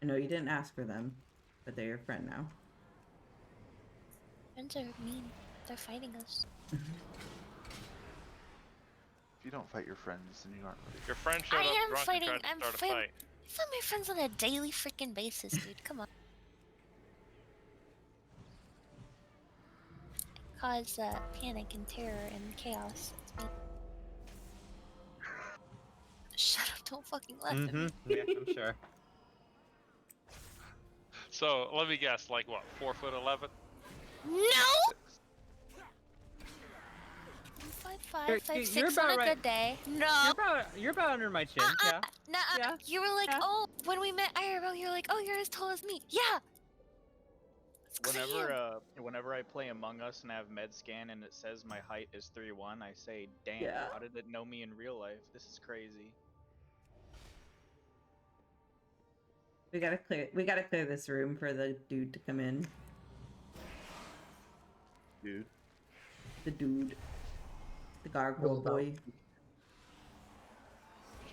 know you didn't ask for them, but they're your friend now. Friends are mean. They're fighting us. If you don't fight your friends, then you aren't really. Your friend showed I up am drunk fighting. and tried to I'm start a fighting. fight. I fight my friends on a daily freaking basis, dude. Come on. Cause panic and terror and chaos. It's me. Shut up! Don't fucking laugh at me. Yeah, I'm sure. So, let me guess, like what, 4'11"? No. I'm 5'5", You're 5'6" about on a right. good day. No. You're about under my chin. Yeah. Nuh-uh. Yeah. You were like, oh, when we met IRL, you're like, oh, you're as tall as me. Yeah. Whenever I play Among Us and I have med scan and it says my height is 3'1", I say, damn, Yeah. how did it know me in real life? This is crazy. We gotta clear this room for the dude to come in. Dude. The dude. The gargoyle boy.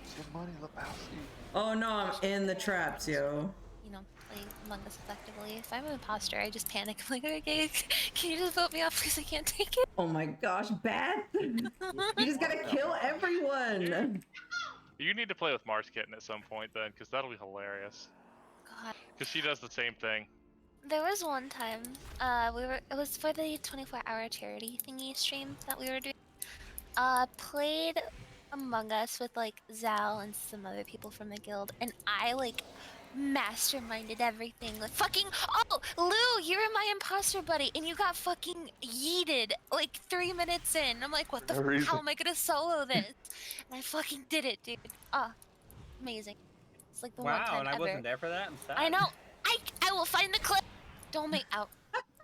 Just get money, Lebowski. Oh no, I'm in the traps, yo. You know, play Among Us effectively. If I'm an imposter, I just panic. I'm like, okay, can you just vote me off because I can't take it? Oh my gosh, bad. You just gotta kill everyone. You need to play with Mars Kitten at some point then, because that'll be hilarious. God. Because she does the same thing. There was one time, it was for the 24-hour charity thingy stream that we were doing. Played Among Us with like Zal and some other people from the guild, and I like masterminded everything. Like fucking, oh, Lou, you're my imposter buddy, and you got fucking yeeted like 3 minutes in. I'm like, what the? How am I gonna solo this? And I fucking did it, dude. Amazing. It's like the one Wow, time and I ever. wasn't there for that. I'm sad. I know. I will find the clip. Don't make out.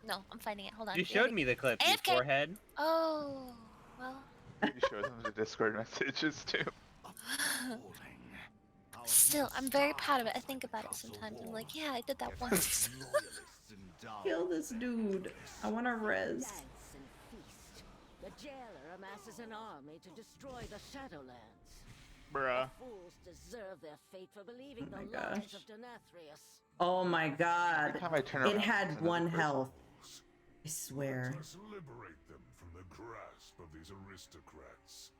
No, I'm finding it. Hold on. You showed me the clip, you AFK. forehead. Oh, well. You show them the Discord messages too. Still, I'm very proud of it. I think about it sometimes. I'm like, yeah, I did that once. Kill this dude. I want to res. Dance and feast. The jailer amasses an army to destroy the Shadowlands. Bruh. The fools deserve their fate for believing Oh my the lies gosh. of Denathrius. Oh my god. Every time I turn It around, had it's another 1 person. health. I swear. Let us liberate them from the grasp of these aristocrats.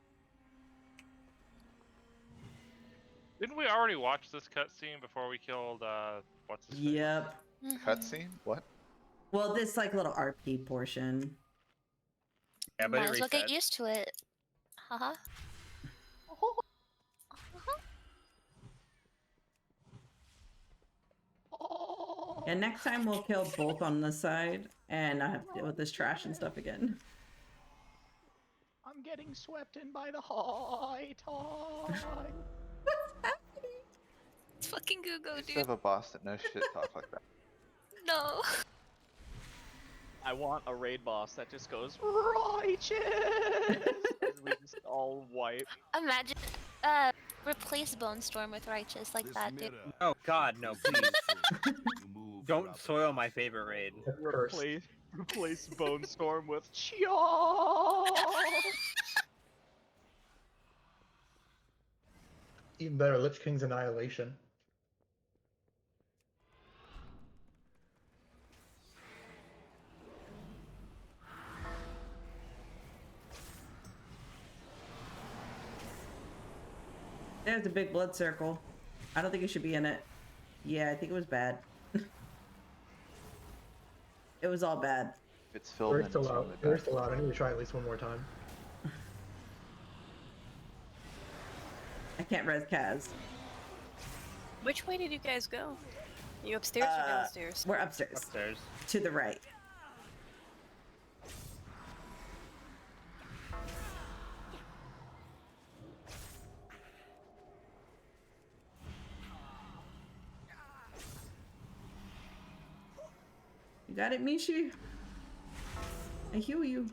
Didn't we already watch this cutscene before we killed what's his face? Yep. Cutscene? What? Well, this like little RP portion. Yeah, but Might it as well get reset. used to it. Haha. And next time we'll kill both on this side and not have to deal with this trash and stuff again. I'm getting swept in by the high tide. It's fucking Google, Just dude. have a boss that knows shit talk like that. No. I want a raid boss that just goes righteous. And we just all wipe. Imagine, replace Bone Storm with Righteous like that, dude. Oh God, no! Please, don't soil my favorite raid. Replace Bone Storm with Chia. Even better, Lich King's Annihilation. There's a big blood circle. I don't think it should be in it. Yeah, I think it was bad. It was all bad. If it's filled, We're then still it's out. really We're bad. still out. I need to try at least one more time. I can't res Kaz. Which way did you guys go? You upstairs or downstairs? We're upstairs. Upstairs. To the right. You got it, Mishi? I heal you.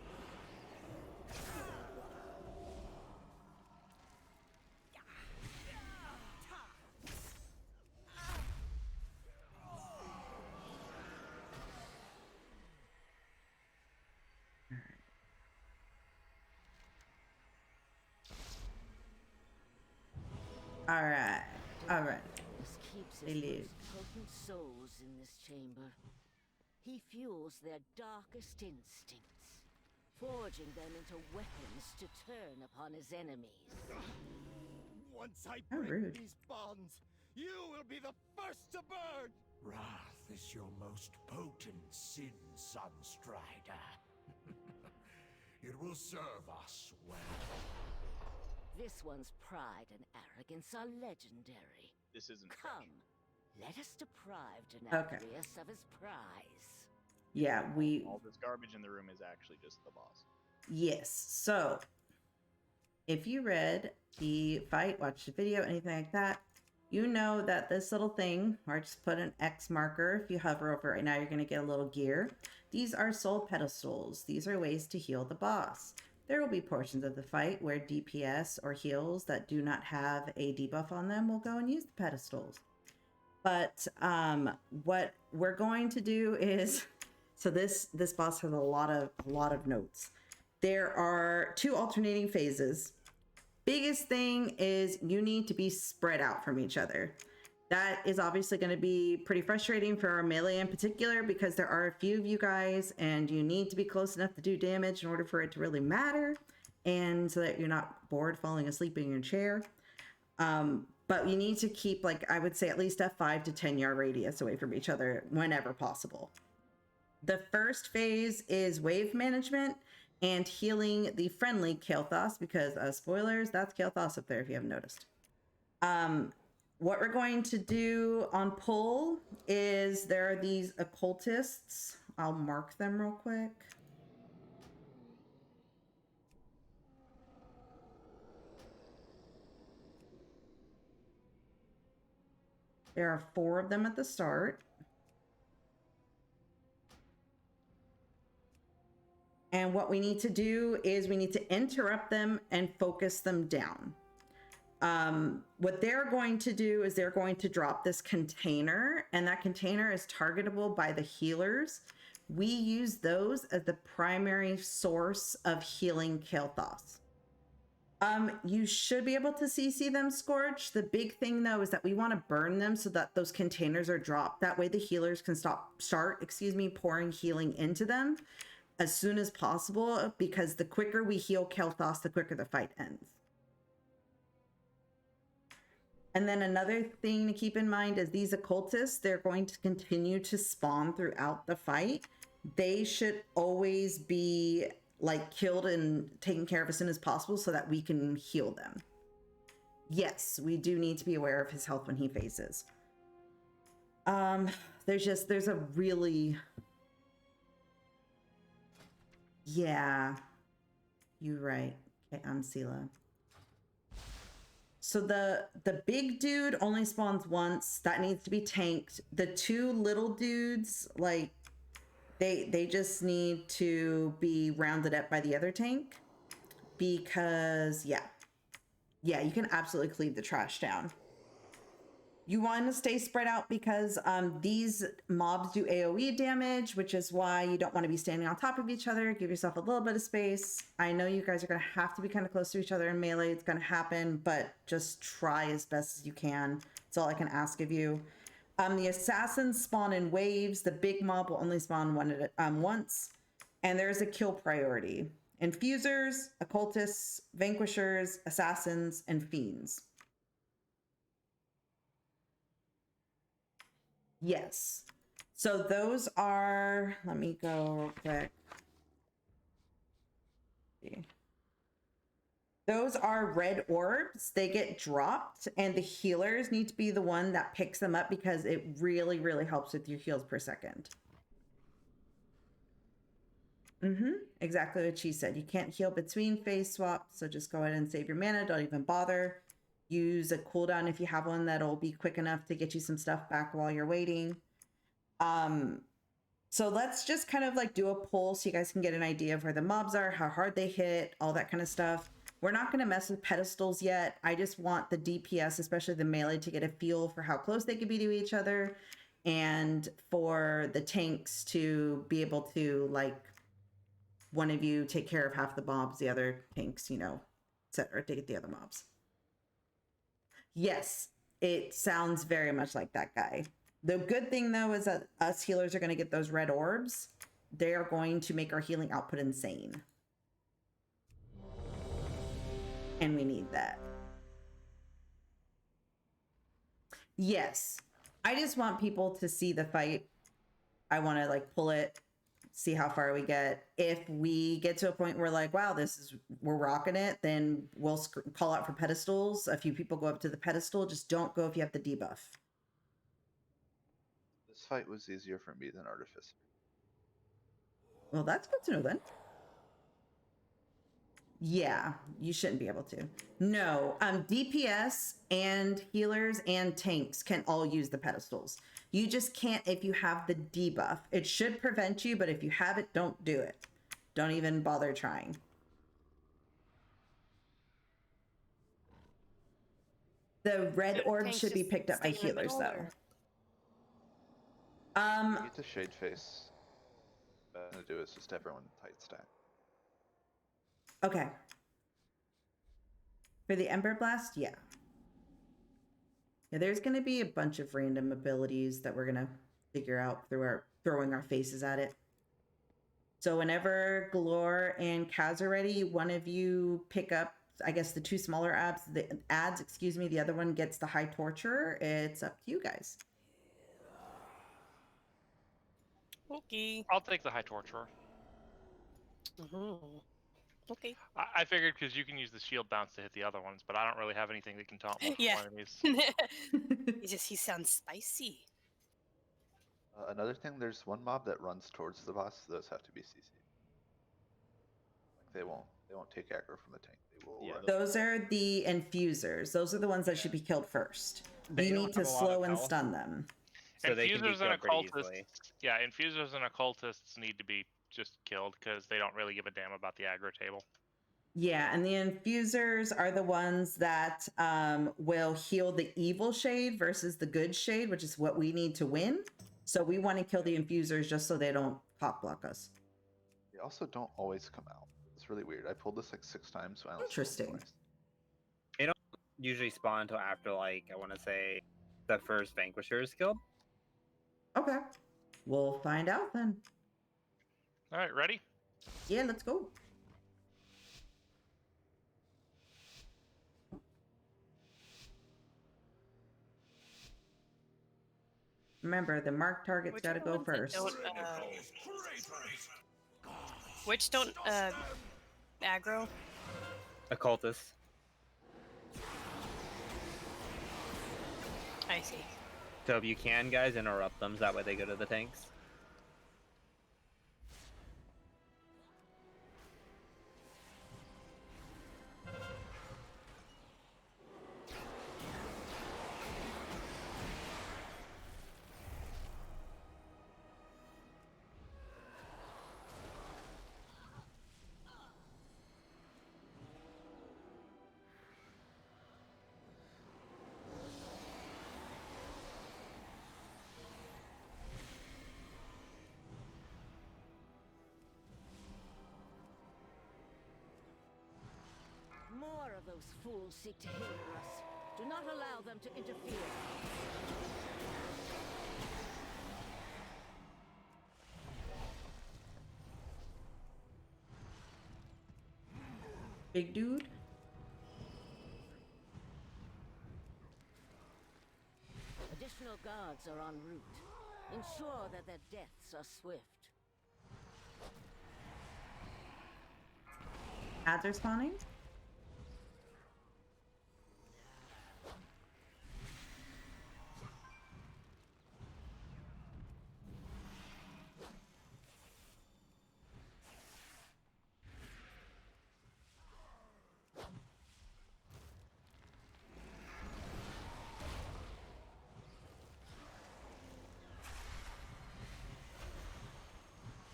Alright. Alright. Denathrius keeps They his live. most potent souls in this chamber. He fuels their darkest instincts, forging them into weapons to turn upon his enemies. Once I How break rude. these bonds, you will be the first to burn! Wrath is your most potent sin, Sunstrider. It will serve us well. This one's pride and arrogance are legendary. This isn't Come, let us deprive Okay. Denathrius of his prize. Yeah, we... all this garbage in the room is actually just the boss. Yes. So, if you read the fight, watched the video, anything like that, you know that this little thing, or just put an X marker, if you hover over it right now, you're going to get a little gear. These are soul pedestals. These are ways to heal the boss. There will be portions of the fight where DPS or heals that do not have a debuff on them will go and use the pedestals. But what we're going to do is, so this boss has a lot of notes. There are 2 alternating phases. Biggest thing is you need to be spread out from each other. That is obviously going to be pretty frustrating for our melee in particular because there are a few of you guys and you need to be close enough to do damage in order for it to really matter and so that you're not bored falling asleep in your chair. But you need to keep, like, I would say at least a 5 to 10 yard radius away from each other whenever possible. The first phase is wave management and healing the friendly Kael'thas because, spoilers, that's Kael'thas up there if you haven't noticed. What we're going to do on pull is there are these occultists. I'll mark them real quick. There are 4 of them at the start. And what we need to do is we need to interrupt them and focus them down. What they're going to do is they're going to drop this container, and that container is targetable by the healers. We use those as the primary source of healing Kael'thas. You should be able to CC them, Scorch. The big thing though is that we want to burn them so that those containers are dropped. That way the healers can start pouring healing into them as soon as possible, because the quicker we heal Kael'thas, the quicker the fight ends. And then another thing to keep in mind is these occultists, they're going to continue to spawn throughout the fight. They should always be like killed and taken care of as soon as possible so that we can heal them. Yes, we do need to be aware of his health when he phases. There's a really... Yeah, you're right. Okay, I'm Sela. So the big dude only spawns once. That needs to be tanked. The two little dudes, like, they just need to be rounded up by the other tank. Because, yeah, you can absolutely cleave the trash down. You want to stay spread out because these mobs do AoE damage, which is why you don't want to be standing on top of each other. Give yourself a little bit of space. I know you guys are going to have to be kind of close to each other in melee. It's going to happen, but just try as best as you can. That's all I can ask of you. The assassins spawn in waves. The big mob will only spawn once. And there's a kill priority. Infusers, occultists, vanquishers, assassins, and fiends. Yes. So those are, let me go real quick. Those are red orbs. They get dropped, and the healers need to be the one that picks them up because it really, really helps with your heals per second. Exactly what she said. You can't heal between phase swaps, so just go ahead and save your mana. Don't even bother. Use a cooldown if you have one that'll be quick enough to get you some stuff back while you're waiting. So let's just kind of like do a poll so you guys can get an idea of where the mobs are, how hard they hit, all that kind of stuff. We're not going to mess with pedestals yet. I just want the DPS, especially the melee, to get a feel for how close they could be to each other, and for the tanks to be able to, like, one of you take care of half the mobs, the other tanks, you know, etc., to get the other mobs. Yes, it sounds very much like that guy. The good thing, though, is that us healers are going to get those red orbs. They are going to make our healing output insane. And we need that. Yes, I just want people to see the fight. I want to, like, pull it, see how far we get. If we get to a point where, like, wow, we're rocking it, then we'll call out for pedestals. A few people go up to the pedestal. Just don't go if you have the debuff. This fight was easier for me than Artificer. Well, that's good to know then. Yeah, you shouldn't be able to. No, DPS and healers and tanks can all use the pedestals. You just can't if you have the debuff. It should prevent you, but if you have it, don't do it. Don't even bother trying. The red orb should be picked up by healers, though. Get the shade face. To do is just everyone tight stack. Okay. For the Ember Blast, yeah. Yeah, there's going to be a bunch of random abilities that we're going to figure out through throwing our faces at it. So whenever Galore and Kaz are ready, one of you pick up, I guess, the two smaller ads, excuse me, the other one gets the High Torture. It's up to you guys. Okay. I'll take the High Torturer. Okay. I figured because you can use the shield bounce to hit the other ones, but I don't really have anything that can taunt multiple enemies. He sounds spicy. Another thing, there's one mob that runs towards the boss. Those have to be CC. Like they won't take aggro from the tank. They will. Yeah, those are the infusers. Those are the ones that should be killed first. You need to slow and stun them. So they can be Infusers and killed pretty occultists, easily. yeah, infusers and occultists need to be just killed because they don't really give a damn about the aggro table. Yeah, and the infusers are the ones that will heal the evil shade versus the good shade, which is what we need to win. So we want to kill the infusers just so they don't pop block us. They also don't always come out. It's really weird. I pulled this like 6 times. So I only pulled Interesting. twice. They don't usually spawn until after, like, I want to say, the first Vanquisher is killed. Okay, we'll find out then. All right, ready? Yeah, let's go. Remember, the marked target's Which got to are the go ones that first. Which don't aggro? Occultist. I see. So if you can, guys, interrupt them. So that way they go to the tanks. More of those fools seek to hinder us. Do not allow them to interfere. Big dude. Additional guards are en route. Ensure that their deaths are swift. Ads are spawning.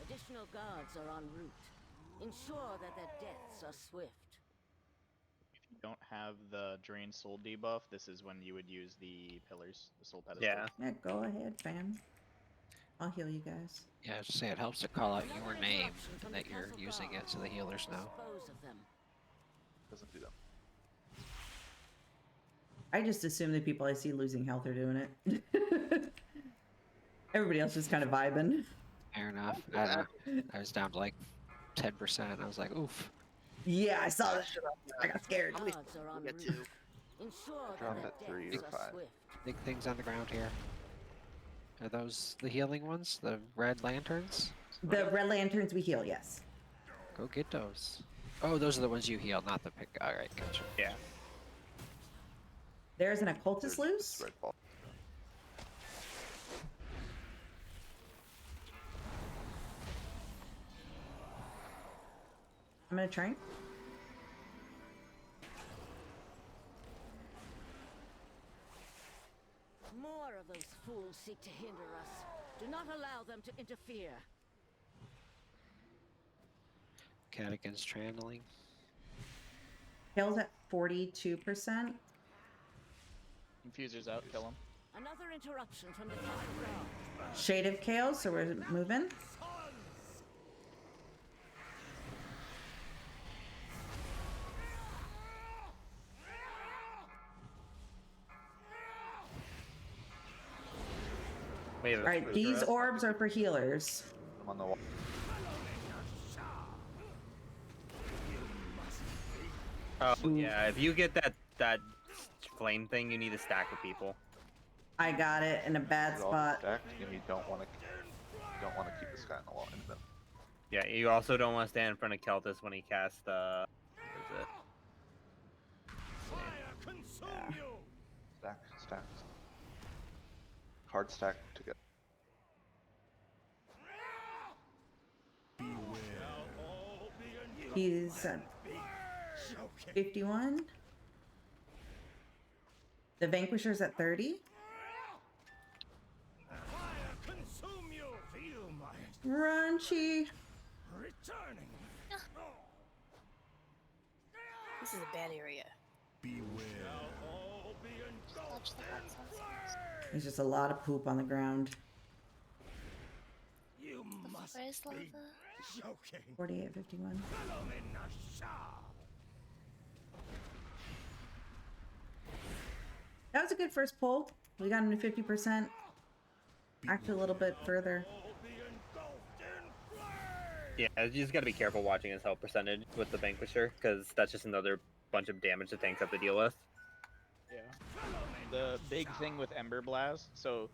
Additional guards are en route. Ensure that their deaths are swift. If you don't have the Drain Soul debuff, this is when you would use the pillars, the soul pedestals. Yeah. Yeah, go ahead, fam. I'll heal you guys. Yeah, just say it helps to call out your name and that you're using it so the healers know. Dispose of them. Doesn't do that. I just assume the people I see losing health are doing it. Everybody else is kind of vibing. Fair enough. I was down to like 10%. I was like, oof. Yeah, I saw that. I got scared. Guards are en route. Ensure Drop that at their 3 deaths or are 5. swift. Big things on the ground here. Are those the healing ones? The red lanterns? The red lanterns we heal, yes. Go get those. Oh, those are the ones you heal, not the pick. Alright, gotcha. Yeah. There's an occultist loose. Red ball. I'm gonna try. More of those fools seek to hinder us. Do not allow them to interfere. Catagon's channeling. Kills at 42%. Infusers out, kill them. Another interruption from the castle guard. Shade of Chaos, so we're moving. Wait, All right, these orbs are for healers. I'm on the wall. Oh yeah, if you get that flame thing, you need to stack with people. I got it in a bad You're all spot. stacked, and you don't want to keep this guy in the wall. In the middle. Yeah, you also don't want to stand in front of Keltis when he casts the. What is it? Yeah. Stack. Hard stack together. He's at 51. The Vanquisher's at 30. Runchy. turning. This is a bad area. Beware. All be engulfed in flame. There's just a lot of poop on the ground. You must Where's be lava? joking. 4851. Follow me, Nasha. That was a good first pull. We got him to 50%. Actually, a little bit further. Yeah, you just gotta be careful watching his health percentage with the Vanquisher, because that's just another bunch of damage the tanks have to deal with. Yeah. The big thing with Ember Blast, so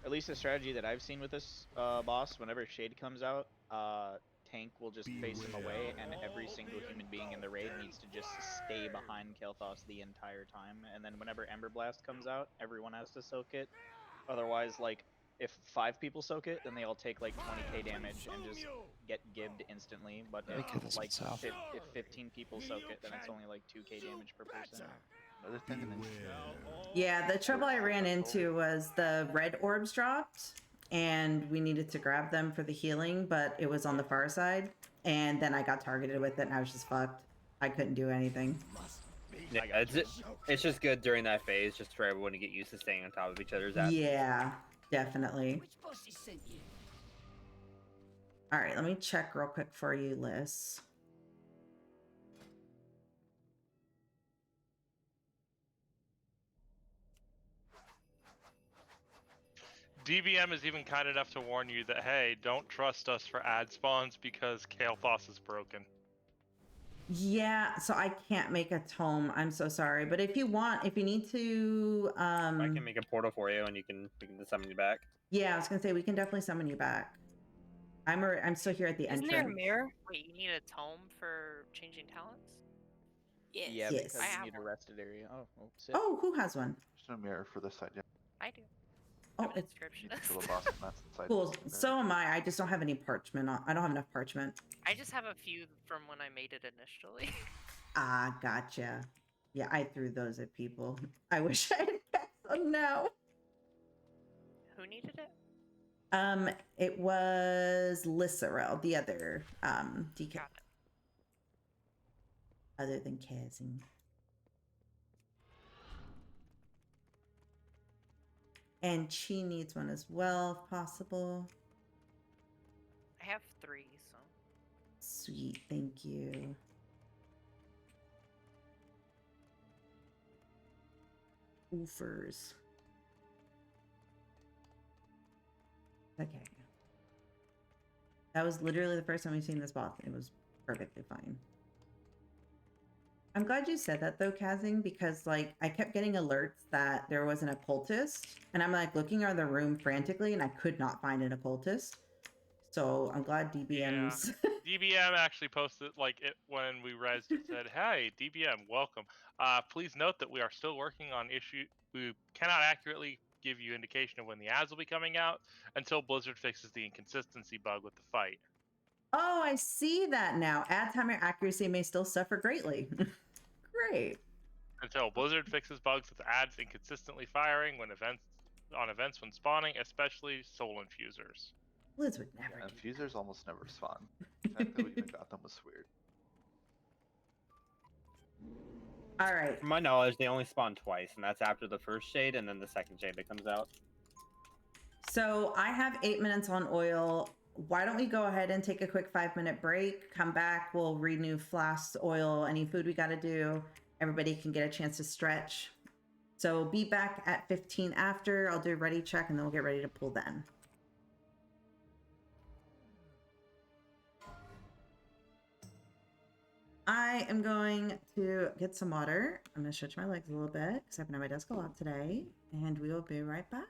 at least the strategy that I've seen with this boss, whenever Shade comes out, tank will just face him away, and every single human being in the raid needs to just stay behind Kael'thas the entire time. And then whenever Ember Blast comes out, everyone has to soak it. Otherwise, like, if 5 people soak it, then they all take like 20k damage and just get gibbed instantly. But if like if 15 people soak it, then it's only like 2k damage per person. Another thing, Yeah, the trouble I ran into was the red orbs dropped, and we needed to grab them for the healing, but it was on the far side, and then I got targeted with it, and I was just fucked. I couldn't do anything. Yeah, it's just good during that phase, just for everyone to get used to staying on top of each other's asses. Yeah, definitely. All right, let me check real quick for you, Liz. DBM is even kind enough to warn you that, hey, don't trust us for ad spawns because Kael'thas is broken. Yeah, so I can't make a tome. I'm so sorry, but if you want, if you need to, I can make a portal for you, and we can summon you back. yeah, I was gonna say we can definitely summon you back. I'm still here at the Isn't entrance. there a mirror? Wait, you need a tome for changing talents? Yes. Yeah, Yes. because I you have need a one. rested area. Oh, sit. Oh, who has one? There's no mirror for this side yet. I do. Oh, I'm an it's You need to inscriptionist. kill the boss, and that's the side. cool. So am I. I just don't have any parchment. I don't have enough parchment. I just have a few from when I made it initially. Ah, gotcha. Yeah, I threw those at people. I wish I had kept them now. Who needed it? It was Lisserel, the other DK. Got it. Other than Kazing. And she needs one as well, if possible. I have 3, so. Sweet, thank you. Oofers. Okay. That was literally the first time we've seen this boss. It was perfectly fine. I'm glad you said that though, Kazing, because like I kept getting alerts that there was an occultist, and I'm like looking around the room frantically, and I could not find an occultist. So I'm glad DBM's. Yeah. DBM actually posted like it when we rezzed it said, "Hey, DBM, welcome. Please note that we are still working on issue. We cannot accurately give you indication of when the ads will be coming out until Blizzard fixes the inconsistency bug with the fight." Oh, I see that now. Ad timer accuracy may still suffer greatly. Great. Until Blizzard fixes bugs with ads inconsistently firing when events when spawning, especially soul infusers. Blizz would never. Yeah, infusers almost never spawn. The fact that we even got them was weird. All right. From my knowledge, they only spawn twice, and that's after the first shade and then the second shade that comes out. So I have 8 minutes on oil. Why don't we go ahead and take a quick 5-minute break? Come back. We'll renew flasks, oil, any food we got to do. Everybody can get a chance to stretch. So be back at 15 after. I'll do a ready check, and then we'll get ready to pull then. I am going to get some water. I'm going to stretch my legs a little bit because I've been at my desk a lot today. And we will be right back.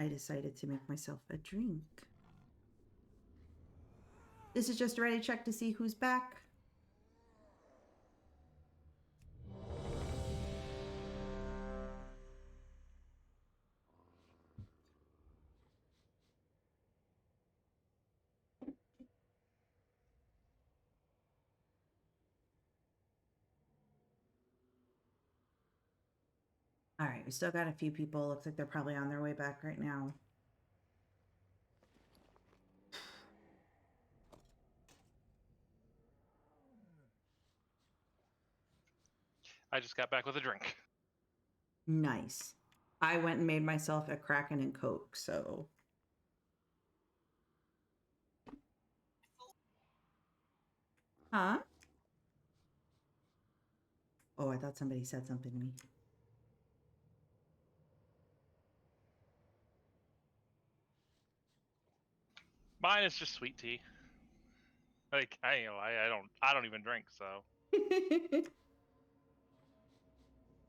I decided to make myself a drink. This is just a ready check to see who's back. All right, we still got a few people. Looks like they're probably on their way back right now. I just got back with a drink. Nice. I went and made myself a Kraken and Coke, so. Huh? Oh, I thought somebody said something to me. Mine is just sweet tea. Like I don't even drink, so.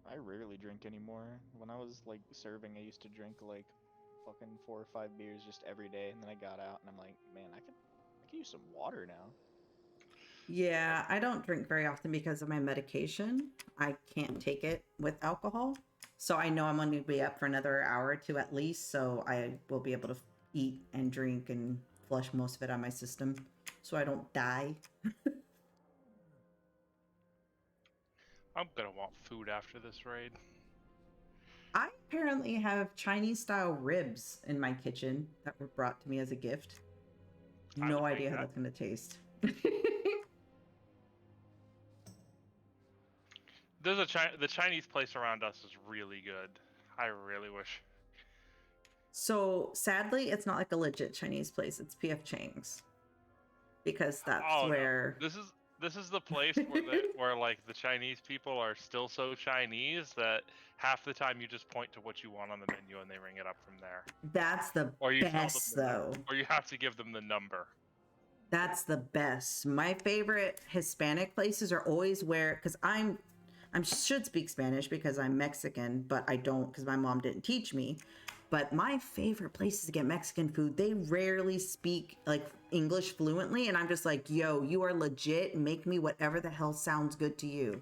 I rarely drink anymore. When I was like serving, I used to drink like fucking 4 or 5 beers just every day, and then I got out and I'm like, man, I could use some water now. Yeah, I don't drink very often because of my medication. I can't take it with alcohol. So I know I'm going to be up for another hour or two at least, so I will be able to eat and drink and flush most of it out of my system so I don't die. I'm gonna want food after this raid. I apparently have Chinese style ribs in my kitchen that were brought to me as a gift. No idea how that's going to taste. There's the Chinese place around us is really good. I really wish. So sadly, it's not like a legit Chinese place. It's PF Chang's because that's where. No. This is the place where like the Chinese people are still so Chinese that half the time you just point to what you want on the menu and they ring it up from there. That's the best though. Or you have to give them the number. That's the best. My favorite Hispanic places are always where, because I should speak Spanish because I'm Mexican, but I don't because my mom didn't teach me. But my favorite places to get Mexican food, they rarely speak like English fluently. And I'm just like, yo, you are legit. Make me whatever the hell sounds good to you.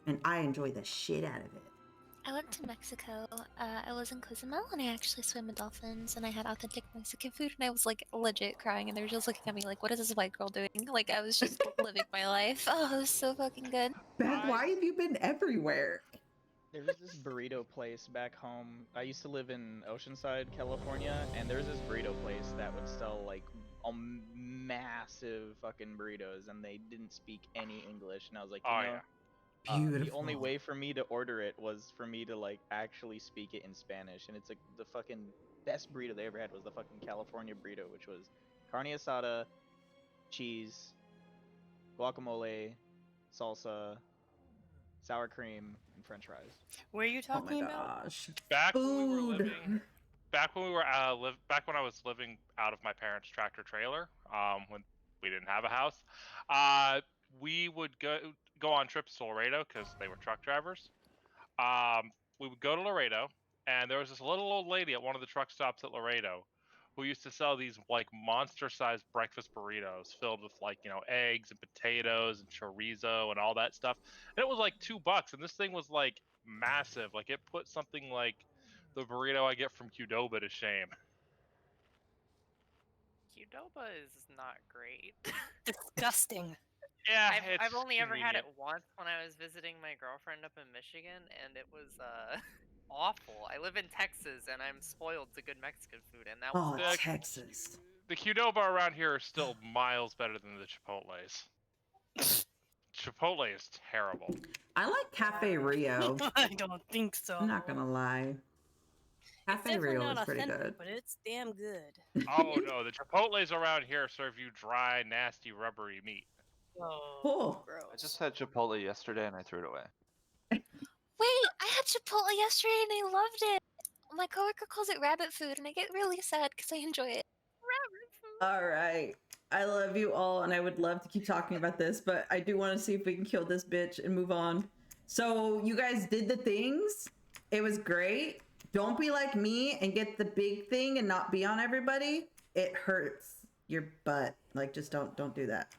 And I enjoy the shit out of it. I went to Mexico. I was in Cozumel and I actually swam with dolphins and I had authentic Mexican food and I was like legit crying and they were just looking at me like, what is this white girl doing? Like I was just living my life. Oh, it was so fucking good. Beth, why have you been everywhere? There was this burrito place back home. I used to live in Oceanside, California, and there's this burrito place that would sell like massive fucking burritos, and they didn't speak any English. And I was like, the only way for me to order it was for me to like actually speak it in Spanish, and it's like the fucking best burrito they ever had was the fucking California burrito, which was carne asada, cheese, guacamole, salsa, sour cream, and French fries. What are you talking about? Back when we were back when I was living out of my parents' tractor trailer, when we didn't have a house, we would go on trips to Laredo because they were truck drivers. We would go to Laredo, and there was this little old lady at one of the truck stops at Laredo who used to sell these like monster-sized breakfast burritos filled with like, you know, eggs and potatoes and chorizo and all that stuff. And it was like $2, and this thing was like massive. Like it put something like the burrito I get from Qdoba to shame. Qdoba is not great. Disgusting. Yeah, I've only ever had it once when I was visiting my girlfriend up in Michigan, and it was awful. I live in Texas, and I'm spoiled to good Mexican food, and that was Texas. The Qdoba around here are still miles better than the Chipotles. Chipotle is terrible. I like Cafe Rio. I don't think so. I'm not gonna lie. Cafe Rio is pretty good. But it's damn good. Oh no, the Chipotles around here serve you dry, nasty, rubbery meat. Oh, I just had Chipotle yesterday and I threw it away. Wait, I had Chipotle yesterday and I loved it. My coworker calls it rabbit food and I get really sad because I enjoy it. Rabbit food. All right. I love you all and I would love to keep talking about this, but I do want to see if we can kill this bitch and move on. So you guys did the things. It was great. Don't be like me and get the big thing and not be on everybody. It hurts your butt. Like, just don't do that.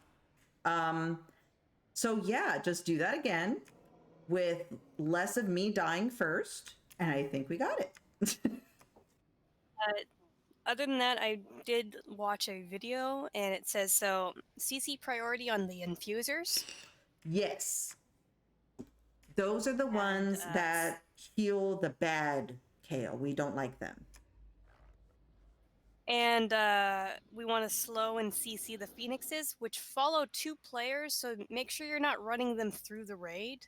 So yeah, just do that again with less of me dying first, and I think we got it. Other than that, I did watch a video, and it says so CC priority on the infusers. Yes. Those are the ones that heal the bad Kale. We don't like them. And we want to slow and CC the Phoenixes, which follow 2 players, so make sure you're not running them through the raid.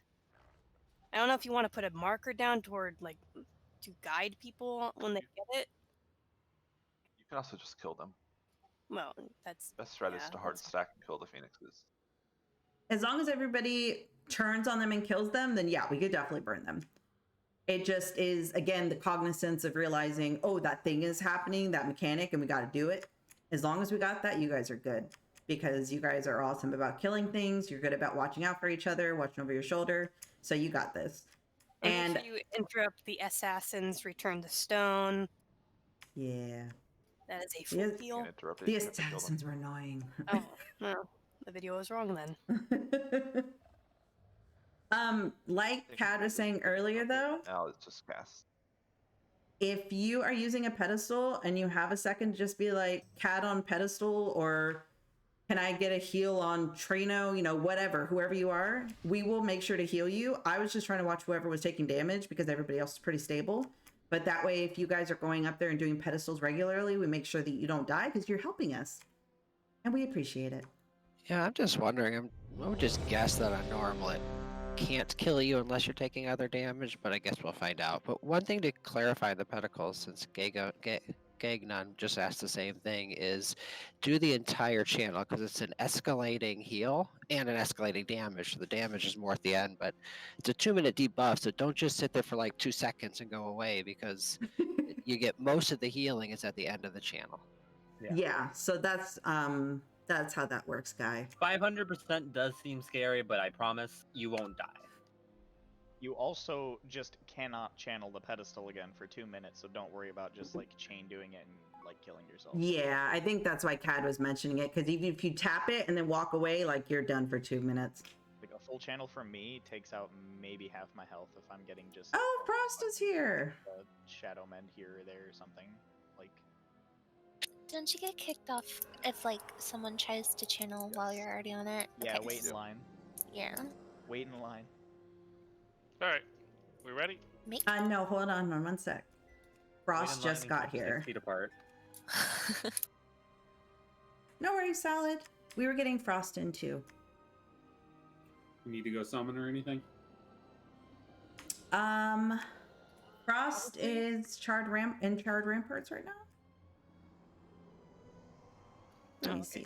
I don't know if you want to put a marker down toward, like, to guide people when they get it. You can also just kill them. Well, that's... Best threat is yeah, to hard that's- stack and kill the Phoenixes. As long as everybody turns on them and kills them, then yeah, we could definitely burn them. It just is, again, the cognizance of realizing, oh, that thing is happening, that mechanic, and we got to do it. As long as we got that, you guys are good. Because you guys are awesome about killing things. You're good about watching out for each other, watching over your shoulder. So you got this. And make sure you interrupt the Assassin's Return to Stone. Yeah. That is a full heal. The assassins were annoying. Oh, no. The video was wrong then. Like Kat was saying earlier, though, Now it's just cast. if you are using a pedestal and you have a second, just be like, Cat on pedestal, or can I get a heal on Trino, you know, whatever, whoever you are, we will make sure to heal you. I was just trying to watch whoever was taking damage because everybody else is pretty stable. But that way, if you guys are going up there and doing pedestals regularly, we make sure that you don't die because you're helping us. And we appreciate it. Yeah, I'm just wondering. I would just guess that on normal it can't kill you unless you're taking other damage, but I guess we'll find out. But one thing to clarify the pedestals, since Gagnon just asked the same thing, is do the entire channel because it's an escalating heal and an escalating damage. So the damage is more at the end, but it's a 2-minute debuff, so don't just sit there for like 2 seconds and go away because you get most of the healing is at the end of the channel. Yeah, so that's how that works, Guy. 500% does seem scary, but I promise you won't die. You also just cannot channel the pedestal again for 2 minutes, so don't worry about just like chain doing it and like killing yourself. Yeah, I think that's why Cad was mentioning it, because even if you tap it and then walk away, like you're done for 2 minutes. Like a full channel from me takes out maybe half my health if I'm getting just. Oh, Frost is here. A shadow mend here or there or something. Like. Don't you get kicked off if like someone tries to channel while you're already on it? Yeah, Okay. wait in line. Yeah. Wait in line. All right, we ready? No, hold on 1 sec. Frost just got here. 6 feet apart. No worries, Salad. We were getting Frost in too. You need to go summon or anything? Frost is charred ramparts right now. Let me see.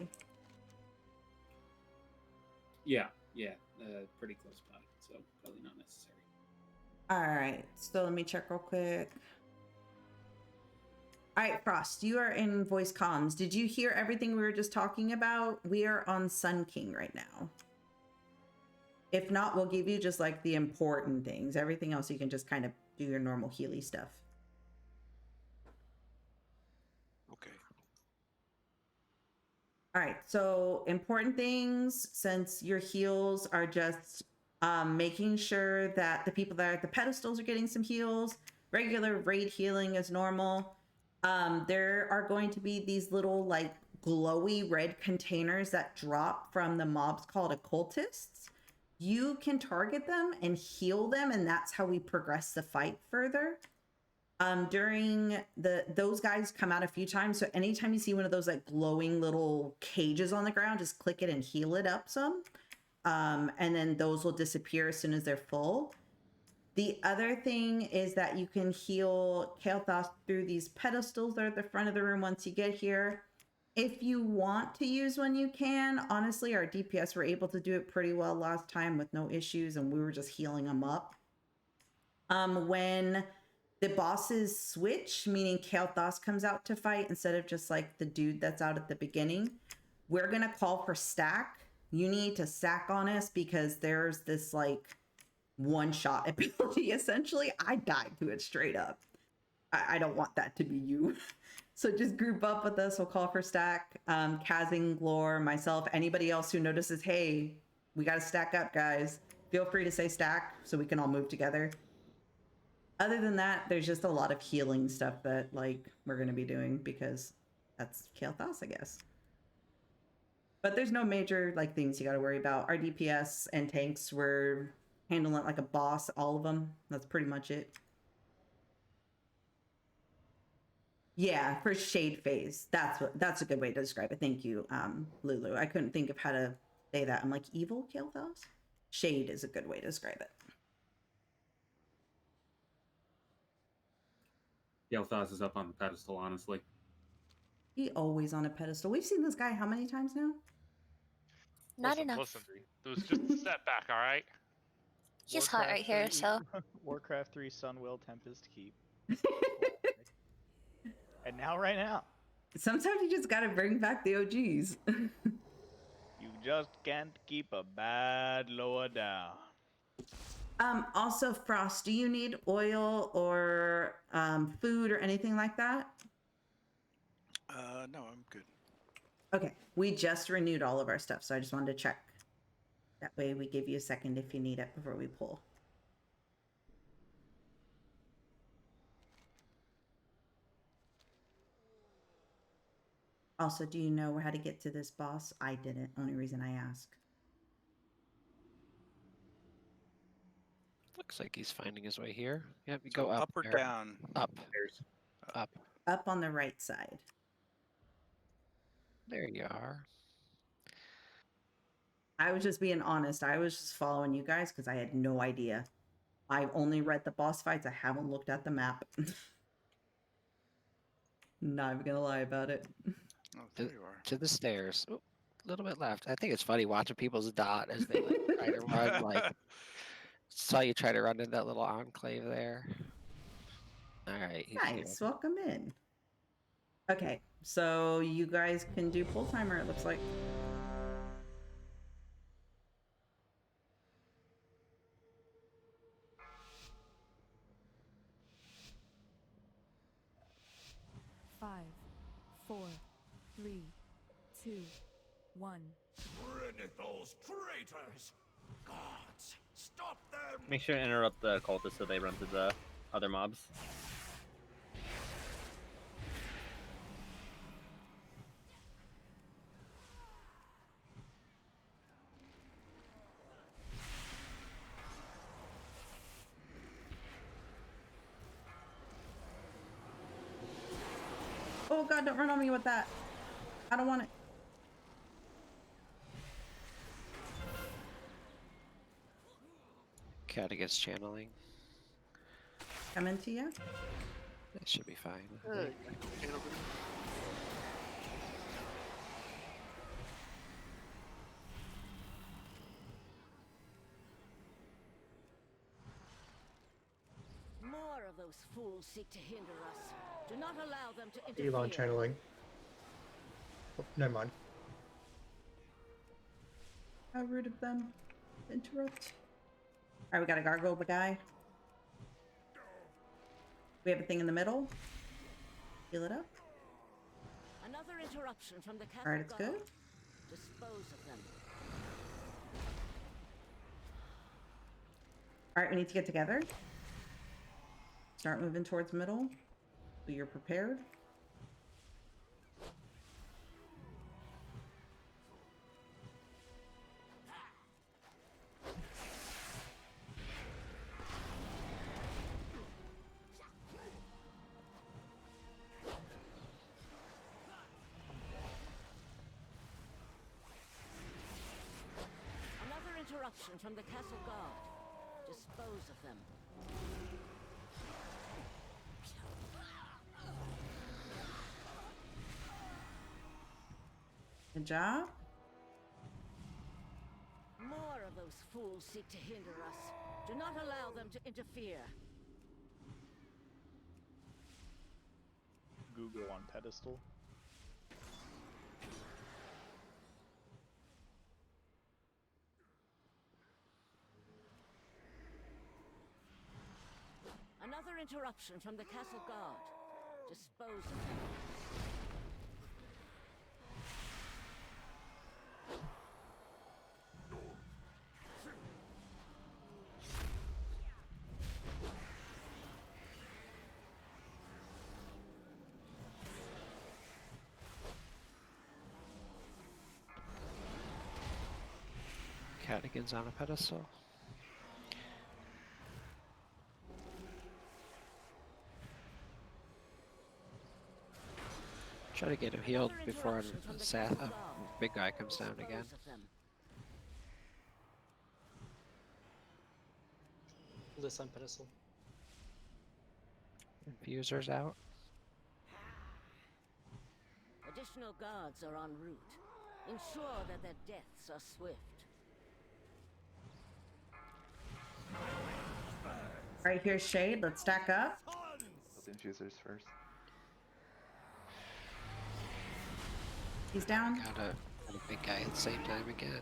Yeah, pretty close by, so probably not necessary. All right, so let me check real quick. All right, Frost, you are in voice comms. Did you hear everything we were just talking about? We are on Sun King right now. If not, we'll give you just like the important things. Everything else you can just kind of do your normal Healy stuff. Okay. All right, so important things, since your heals are just making sure that the people that are at the pedestals are getting some heals. Regular raid healing is normal. There are going to be these little like glowy red containers that drop from the mobs called occultists. You can target them and heal them, and that's how we progress the fight further. During those guys come out a few times, so anytime you see one of those like glowing little cages on the ground, just click it and heal it up some. And then those will disappear as soon as they're full. The other thing is that you can heal Kael'thas through these pedestals that are at the front of the room once you get here. If you want to use one, you can. Honestly, our DPS were able to do it pretty well last time with no issues, and we were just healing them up. When the bosses switch, meaning Kael'thas comes out to fight instead of just like the dude that's out at the beginning, we're going to call for stack. You need to stack on us because there's this like one-shot ability, essentially. I died to it straight up. I don't want that to be you. So just group up with us. We'll call for stack. Kazing, Glor, myself, anybody else who notices, hey, we got to stack up, guys. Feel free to say stack so we can all move together. Other than that, there's just a lot of healing stuff that like we're going to be doing because that's Kael'thas, I guess. But there's no major like things you got to worry about. Our DPS and tanks were handling it like a boss, all of them. That's pretty much it. Yeah, for shade phase. That's a good way to describe it. Thank you, Lulu. I couldn't think of how to say that. I'm like, evil Kael'thas? Shade is a good way to describe it. Kael'thas is up on the pedestal, honestly. He always on a pedestal. We've seen this guy how many times now? Not enough. Listen, it was just a setback, all right? He's hot right here, so. Warcraft 3 Sunwell Tempest Keep. And now, right now. Sometimes you just gotta bring back the OGs. You just can't keep a bad lower down. Also, Frost, do you need oil or food or anything like that? No, I'm good. Okay, we just renewed all of our stuff, so I just wanted to check. That way we give you a second if you need it before we pull. Also, do you know how to get to this boss? I didn't. Only reason I ask. Looks like he's finding his way here. Yep, you So go up. up or there. down? Up. Up. Up on the right side. There you are. I was just being honest. I was just following you guys because I had no idea. I've only read the boss fights. I haven't looked at the map. Not even gonna lie about it. Oh, there you are. To the stairs. Oh, a little bit left. I think it's funny watching people's dot as they like, try to run. Like, saw you try to run in that little enclave there. All right. He's Nice. Welcome in. Okay, so you guys can do full timer. It looks like. Five, 4, 3, 2, 1. Renethos traitors! Gods, stop them! Make sure to interrupt the cultists so they run to the other mobs. Oh god, don't run on me with that. I don't want it. Cat gets channeling. Coming to you. That should be fine. More of those fools seek to hinder us. Do not allow them to interfere. Elon channeling. Oh, never mind. How rude of them. Interrupt. Alright, we got a gargoyle guy. We have a thing in the middle. Heal it up. Another interruption from the castle. Alright, it's guard. good. Dispose of them. Alright, we need to get together. Start moving towards middle. So you're prepared. Another interruption from the castle guard. Dispose of them. Good job. More of those fools seek to hinder us. Do not allow them to interfere. Google on pedestal. Another Another interruption from the castle guard. Dispose of them. Cadigan's on a pedestal. Try to get him healed before a big guy comes down again. This on pedestal. Infuser's out. Additional guards are en route. Ensure that their deaths are swift. Alright, here's Shade. Let's stack up. Infusers first. He's down. Got a big guy at the same time again.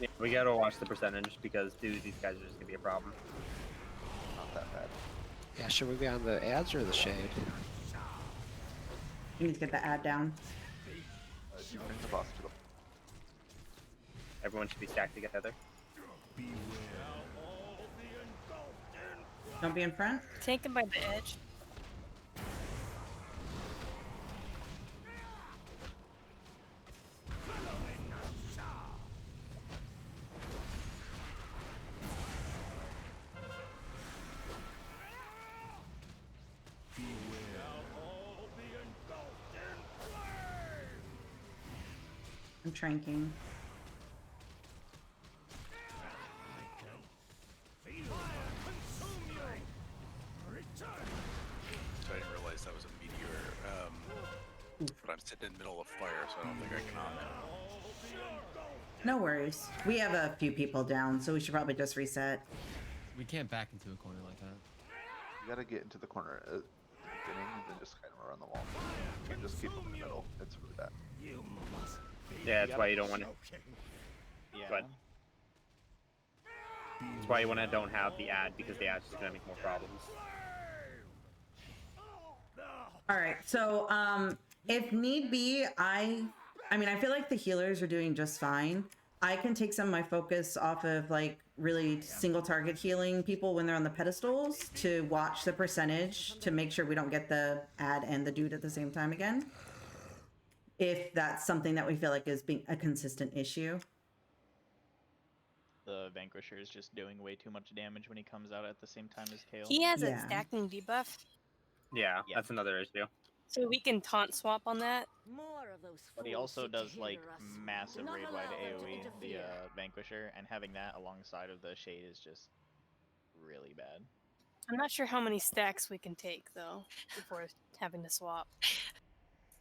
Yeah, we gotta watch the percentage because, dude, these guys are just gonna be a problem. Not that bad. Yeah, should we be on the ads or the shade? We need to get the ad down. You bring the boss to the... Everyone should be stacked together. Don't be in front. Take him by the edge. I'm tranking. So I didn't realize that was a meteor. But I'm sitting in the middle of fire, so I don't think I can comment. No worries. We have a few people down, so we should probably just reset. We can't back into a corner like that. You gotta get into the corner at the beginning and then just kind of around the wall. And just keep them in the middle. It's really bad. Yeah, that's why you don't want to. Yeah. But that's why you want to don't have the ad because the ad's just gonna make more problems. All right. So, if need be, I mean, I feel like the healers are doing just fine. I can take some of my focus off of like really single target healing people when they're on the pedestals to watch the percentage to make sure we don't get the ad and the dude at the same time again. If that's something that we feel like is being a consistent issue. The Vanquisher is just doing way too much damage when he comes out at the same time as Kale. He has a stacking debuff, Yeah, that's another issue. so we can taunt swap on that. More of those But he fools also seek to does like hinder us. massive Do not raid allow wide them to AoE, the interfere. Vanquisher, and having that alongside of the Shade is just really bad. I'm not sure how many stacks we can take though before having to swap.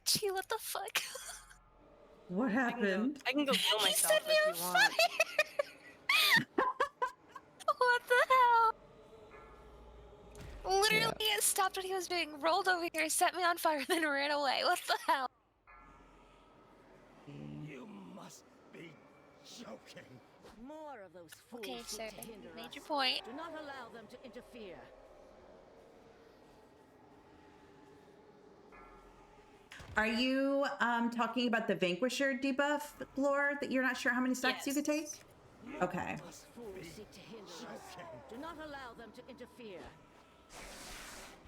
Gee, what the fuck? What happened? I can go kill He myself set me if on you want. fire! What the hell? Literally, it stopped what he was doing, rolled over here, set me on fire, then ran away. What the hell? You must be joking. More of those fools Okay, seek sir. to hinder Made us. your point. Do not allow them to interfere. Are you talking about the Vanquisher debuff, Lore, that you're not sure how many stacks you could take? Okay. These fools seek to hinder us. Do not allow them to interfere.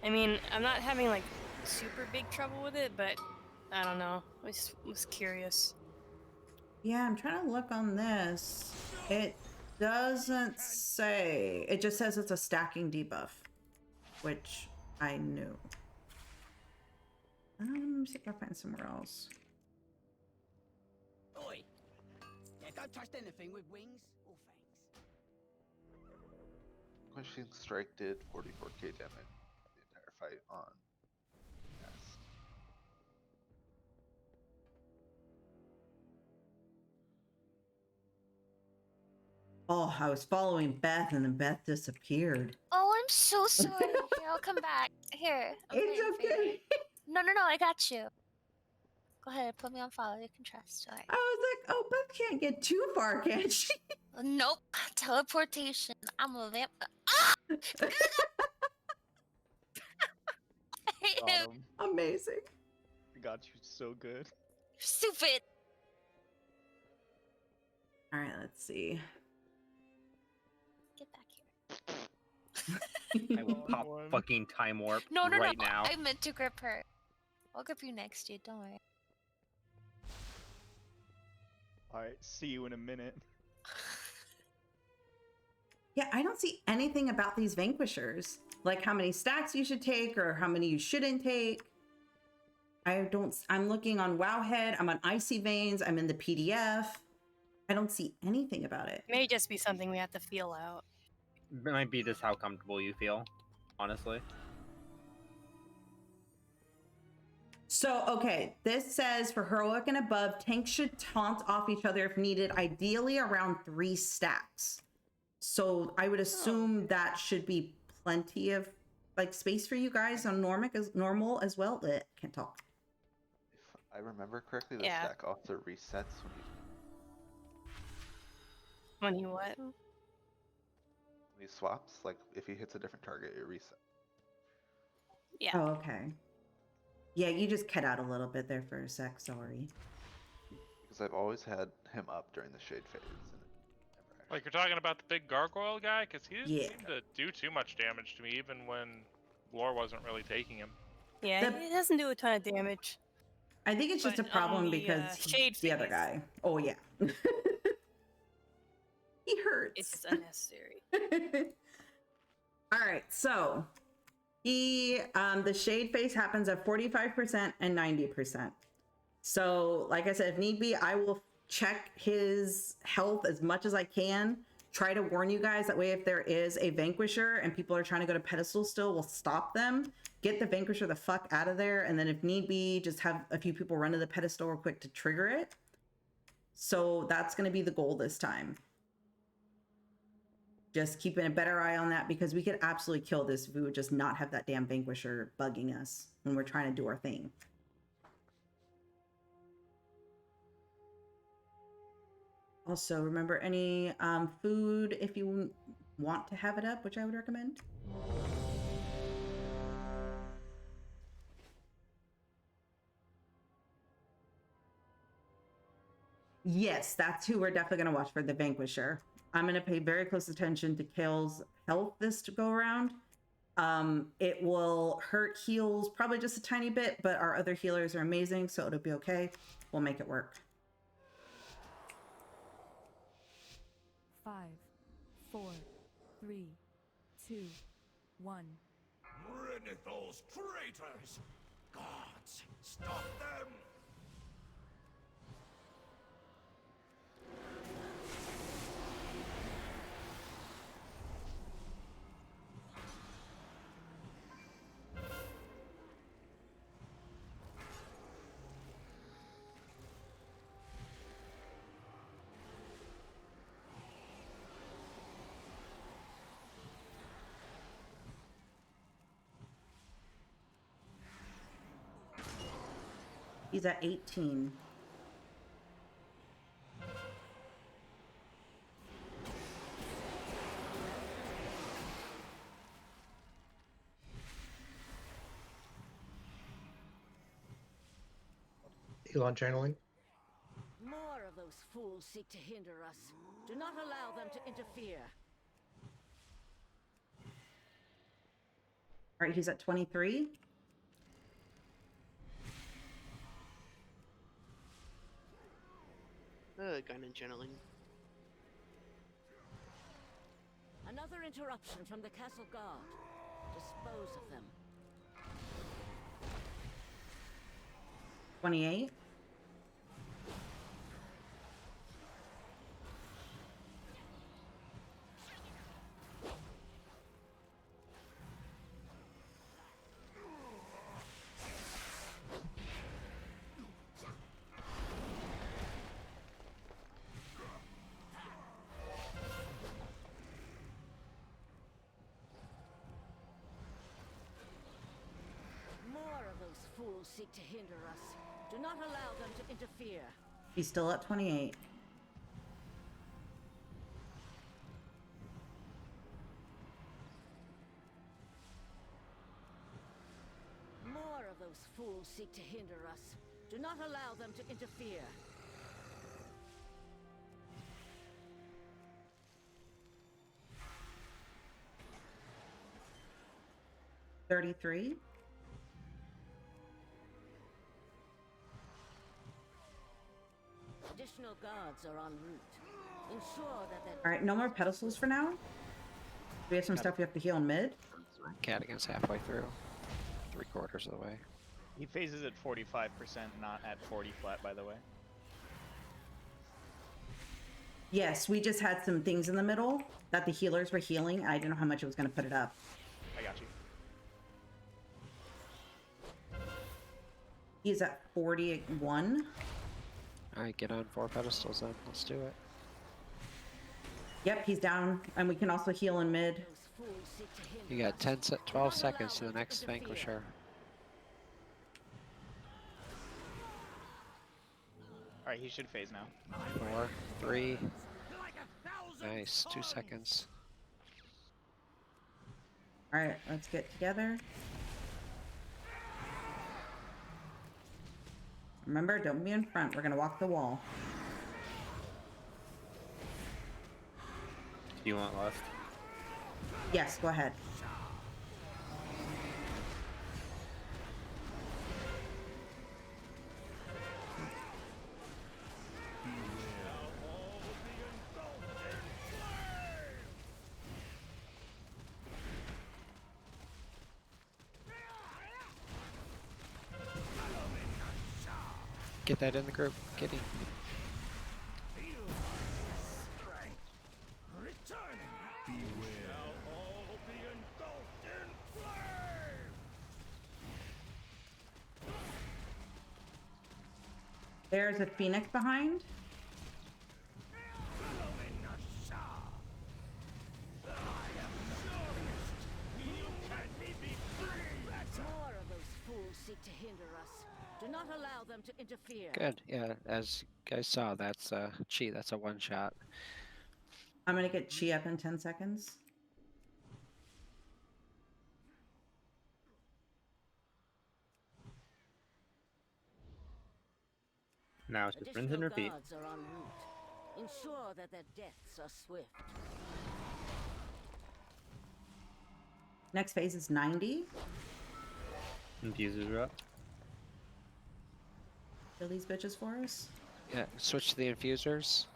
I mean, I'm not having like super big trouble with it, but I don't know. I just was curious. Yeah, I'm trying to look on this. It doesn't say. It just says it's a stacking debuff, which I knew. Let me see if I find somewhere else. Oi! Yeah, don't trust anything with wings or fangs. Quenching Strike did 44k damage the entire fight on Nest. Oh, I was following Beth and then Beth disappeared. Oh, I'm so sorry. Here, I'll come back. Here. I'm It's praying for you. okay. No, I got you. Go ahead, put me on follow. You can trust. Alright. I was like, oh, Beth can't get too far, can she? Nope. Teleportation. I'm a vamp. Ah! Got him. Amazing. I got you so good. Stupid. All right, let's see. Get back here. I will pop fucking time warp No, right now. I meant to grip her. I'll grip you next, dude. Don't worry. Alright, see you in a minute. Yeah, I don't see anything about these vanquishers. Like how many stacks you should take or how many you shouldn't take. I'm looking on Wowhead, I'm on Icy Veins, I'm in the PDF. I don't see anything about it. May just be something we have to feel out. It might be just how comfortable you feel, honestly. So, okay, this says for heroic and above, tanks should taunt off each other if needed, ideally around 3 stacks. So I would assume that should be plenty of like space for you guys on normal as well. Can't talk. If I remember correctly, the Yeah. stack also resets When he what? when he swaps. Like if he hits a different target, it resets. Yeah. Oh, okay. Yeah, you just cut out a little bit there for a sec, sorry. Because I've always had him up during the shade phase. Like you're talking about the big gargoyle guy, because he didn't Yeah. seem to do too much damage to me, even when Lore wasn't really taking him. Yeah, it doesn't do a ton of damage. I think it's just a But problem on the, because shade the other phase, guy. Oh yeah. He hurts. It's just unnecessary. All right, so the shade phase happens at 45% and 90%. So like I said, if need be, I will check his health as much as I can. Try to warn you guys, that way if there is a vanquisher and people are trying to go to pedestal still, we'll stop them, get the vanquisher the fuck out of there, and then if need be, just have a few people run to the pedestal real quick to trigger it. So that's going to be the goal this time. Just keeping a better eye on that, because we could absolutely kill this if we would just not have that damn vanquisher bugging us when we're trying to do our thing. Also, remember any food if you want to have it up, which I would recommend. Yes, that's who we're definitely going to watch for, the Vanquisher. I'm going to pay very close attention to Kale's health this to go around. It will hurt heals probably just a tiny bit, but our other healers are amazing, so it'll be okay. We'll make it work. 5, 4, 3, 2, 1. Renithal's traitors! Gods, stop them! He's at 18. Elon channeling. More of those fools seek to hinder us. Do not allow them to interfere. All right, he's at 23. Gun and channeling. Another interruption from the castle guard. Dispose of them. 28. Fools seek to hinder us. Do not allow them to interfere. He's still at 28. More fools seek to hinder us. Do not allow them to interfere. $33. Additional guards are en route. Ensure that their All right, no more pedestals for now. We have some stuff we have to heal in mid. Cadigan's halfway through. 3/4 of the way. He phases at 45%, not at 40 flat, by the way. Yes, we just had some things in the middle that the healers were healing. I didn't know how much it was going to put it up. I got you. He's at 41. Alright, get on 4 pedestals then. Let's do it. Yep, he's down. And we can also heal in mid. You got 12 seconds to the next Vanquisher. Alright, he should phase now. 4, 3. Nice, 2 seconds. All right, let's get together. Remember, don't be in front. We're going to walk the wall. Do you want left? Yes, go ahead. Get that in the group. Get him. There's a Phoenix behind. More of those fools seek to hinder us. Do not allow them to interfere. Good. Yeah, as you guys saw, that's Chi. That's a one-shot. I'm going to get Chi up in 10 seconds. Now it's just rinse and repeat. Guards are en route. Ensure that their deaths are swift. Next phase is 90. Infusers are up. Kill these bitches for us. Yeah, switch to the infusers.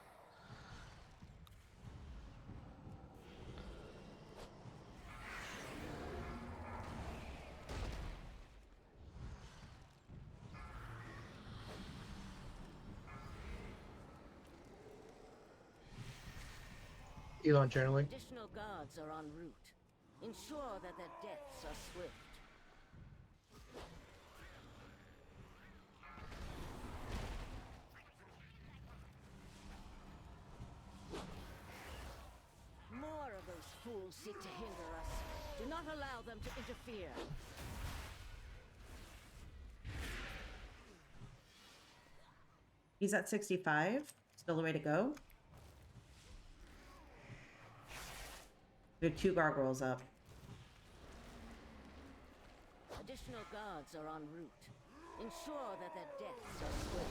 Elon channeling. Additional guards are en route. Ensure that their deaths are swift. More of those fools seek to hinder us. Do not allow them to interfere. He's at 65. Still a way to go. We have 2 gargoyles up. Additional guards are en route. Ensure that their deaths are swift.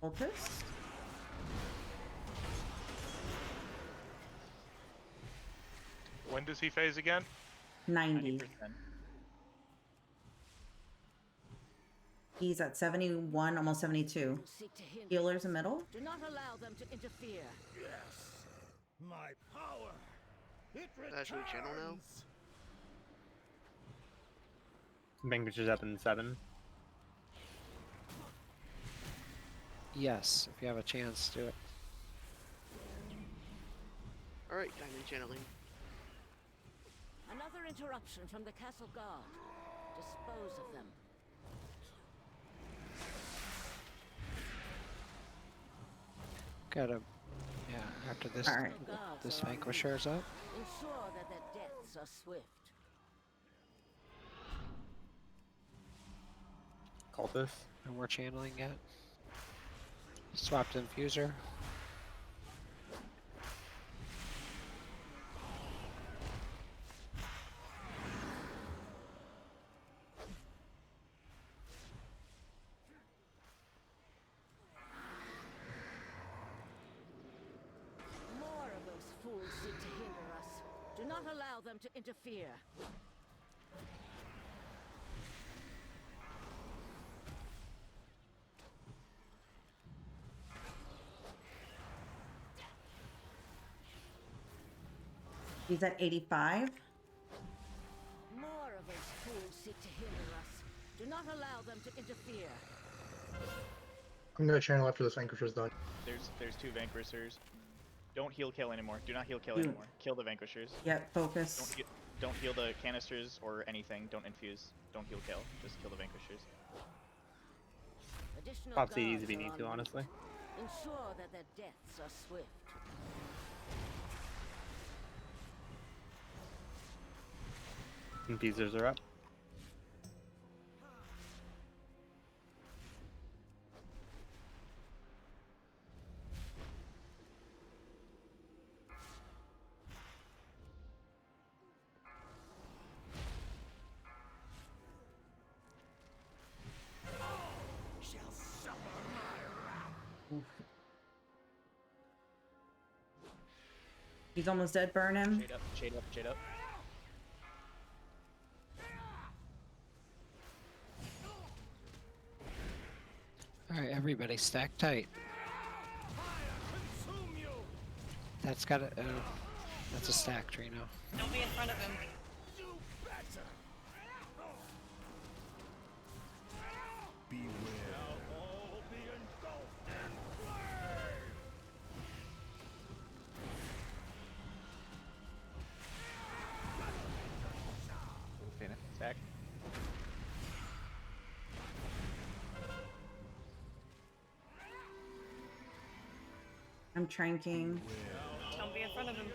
Cultist. When does he phase again? 90. He's at 71, almost 72. Healers in middle. Do not allow them to interfere. Yes, my power. It Should we channel now? Vanquisher's up in 7. Yes, if you have a chance, do it. Alright, diamond channeling. Another interruption from the castle guard. Dispose of them. Gotta, yeah, after this, All right. this Vanquisher's up. Ensure that their deaths are swift. Cultist. No more channeling yet. Swapped infuser. More of those fools seek to hinder us. Do not allow them to interfere. He's at 85. More of those fools seek to hinder us. Do not allow them to interfere. I'm gonna channel after this Vanquisher's done. There's 2 Vanquishers. Don't heal kill anymore. Do not heal kill You- anymore. Kill the Vanquishers. Yep, focus. Don't heal the canisters or anything. Don't infuse. Don't heal kill. Just kill the Vanquishers. Additional Pop CDs if guards you are need on to, them. honestly. Ensure that their deaths are swift. Infusers are up. Shall suffer my wrath. He's almost dead. Burn him. Shade up, shade up, shade up. Alright, everybody, stack tight. That's got a. That's a stack, Trino. Don't be in front of him. Stack. I'm tranking. Don't be in front of him.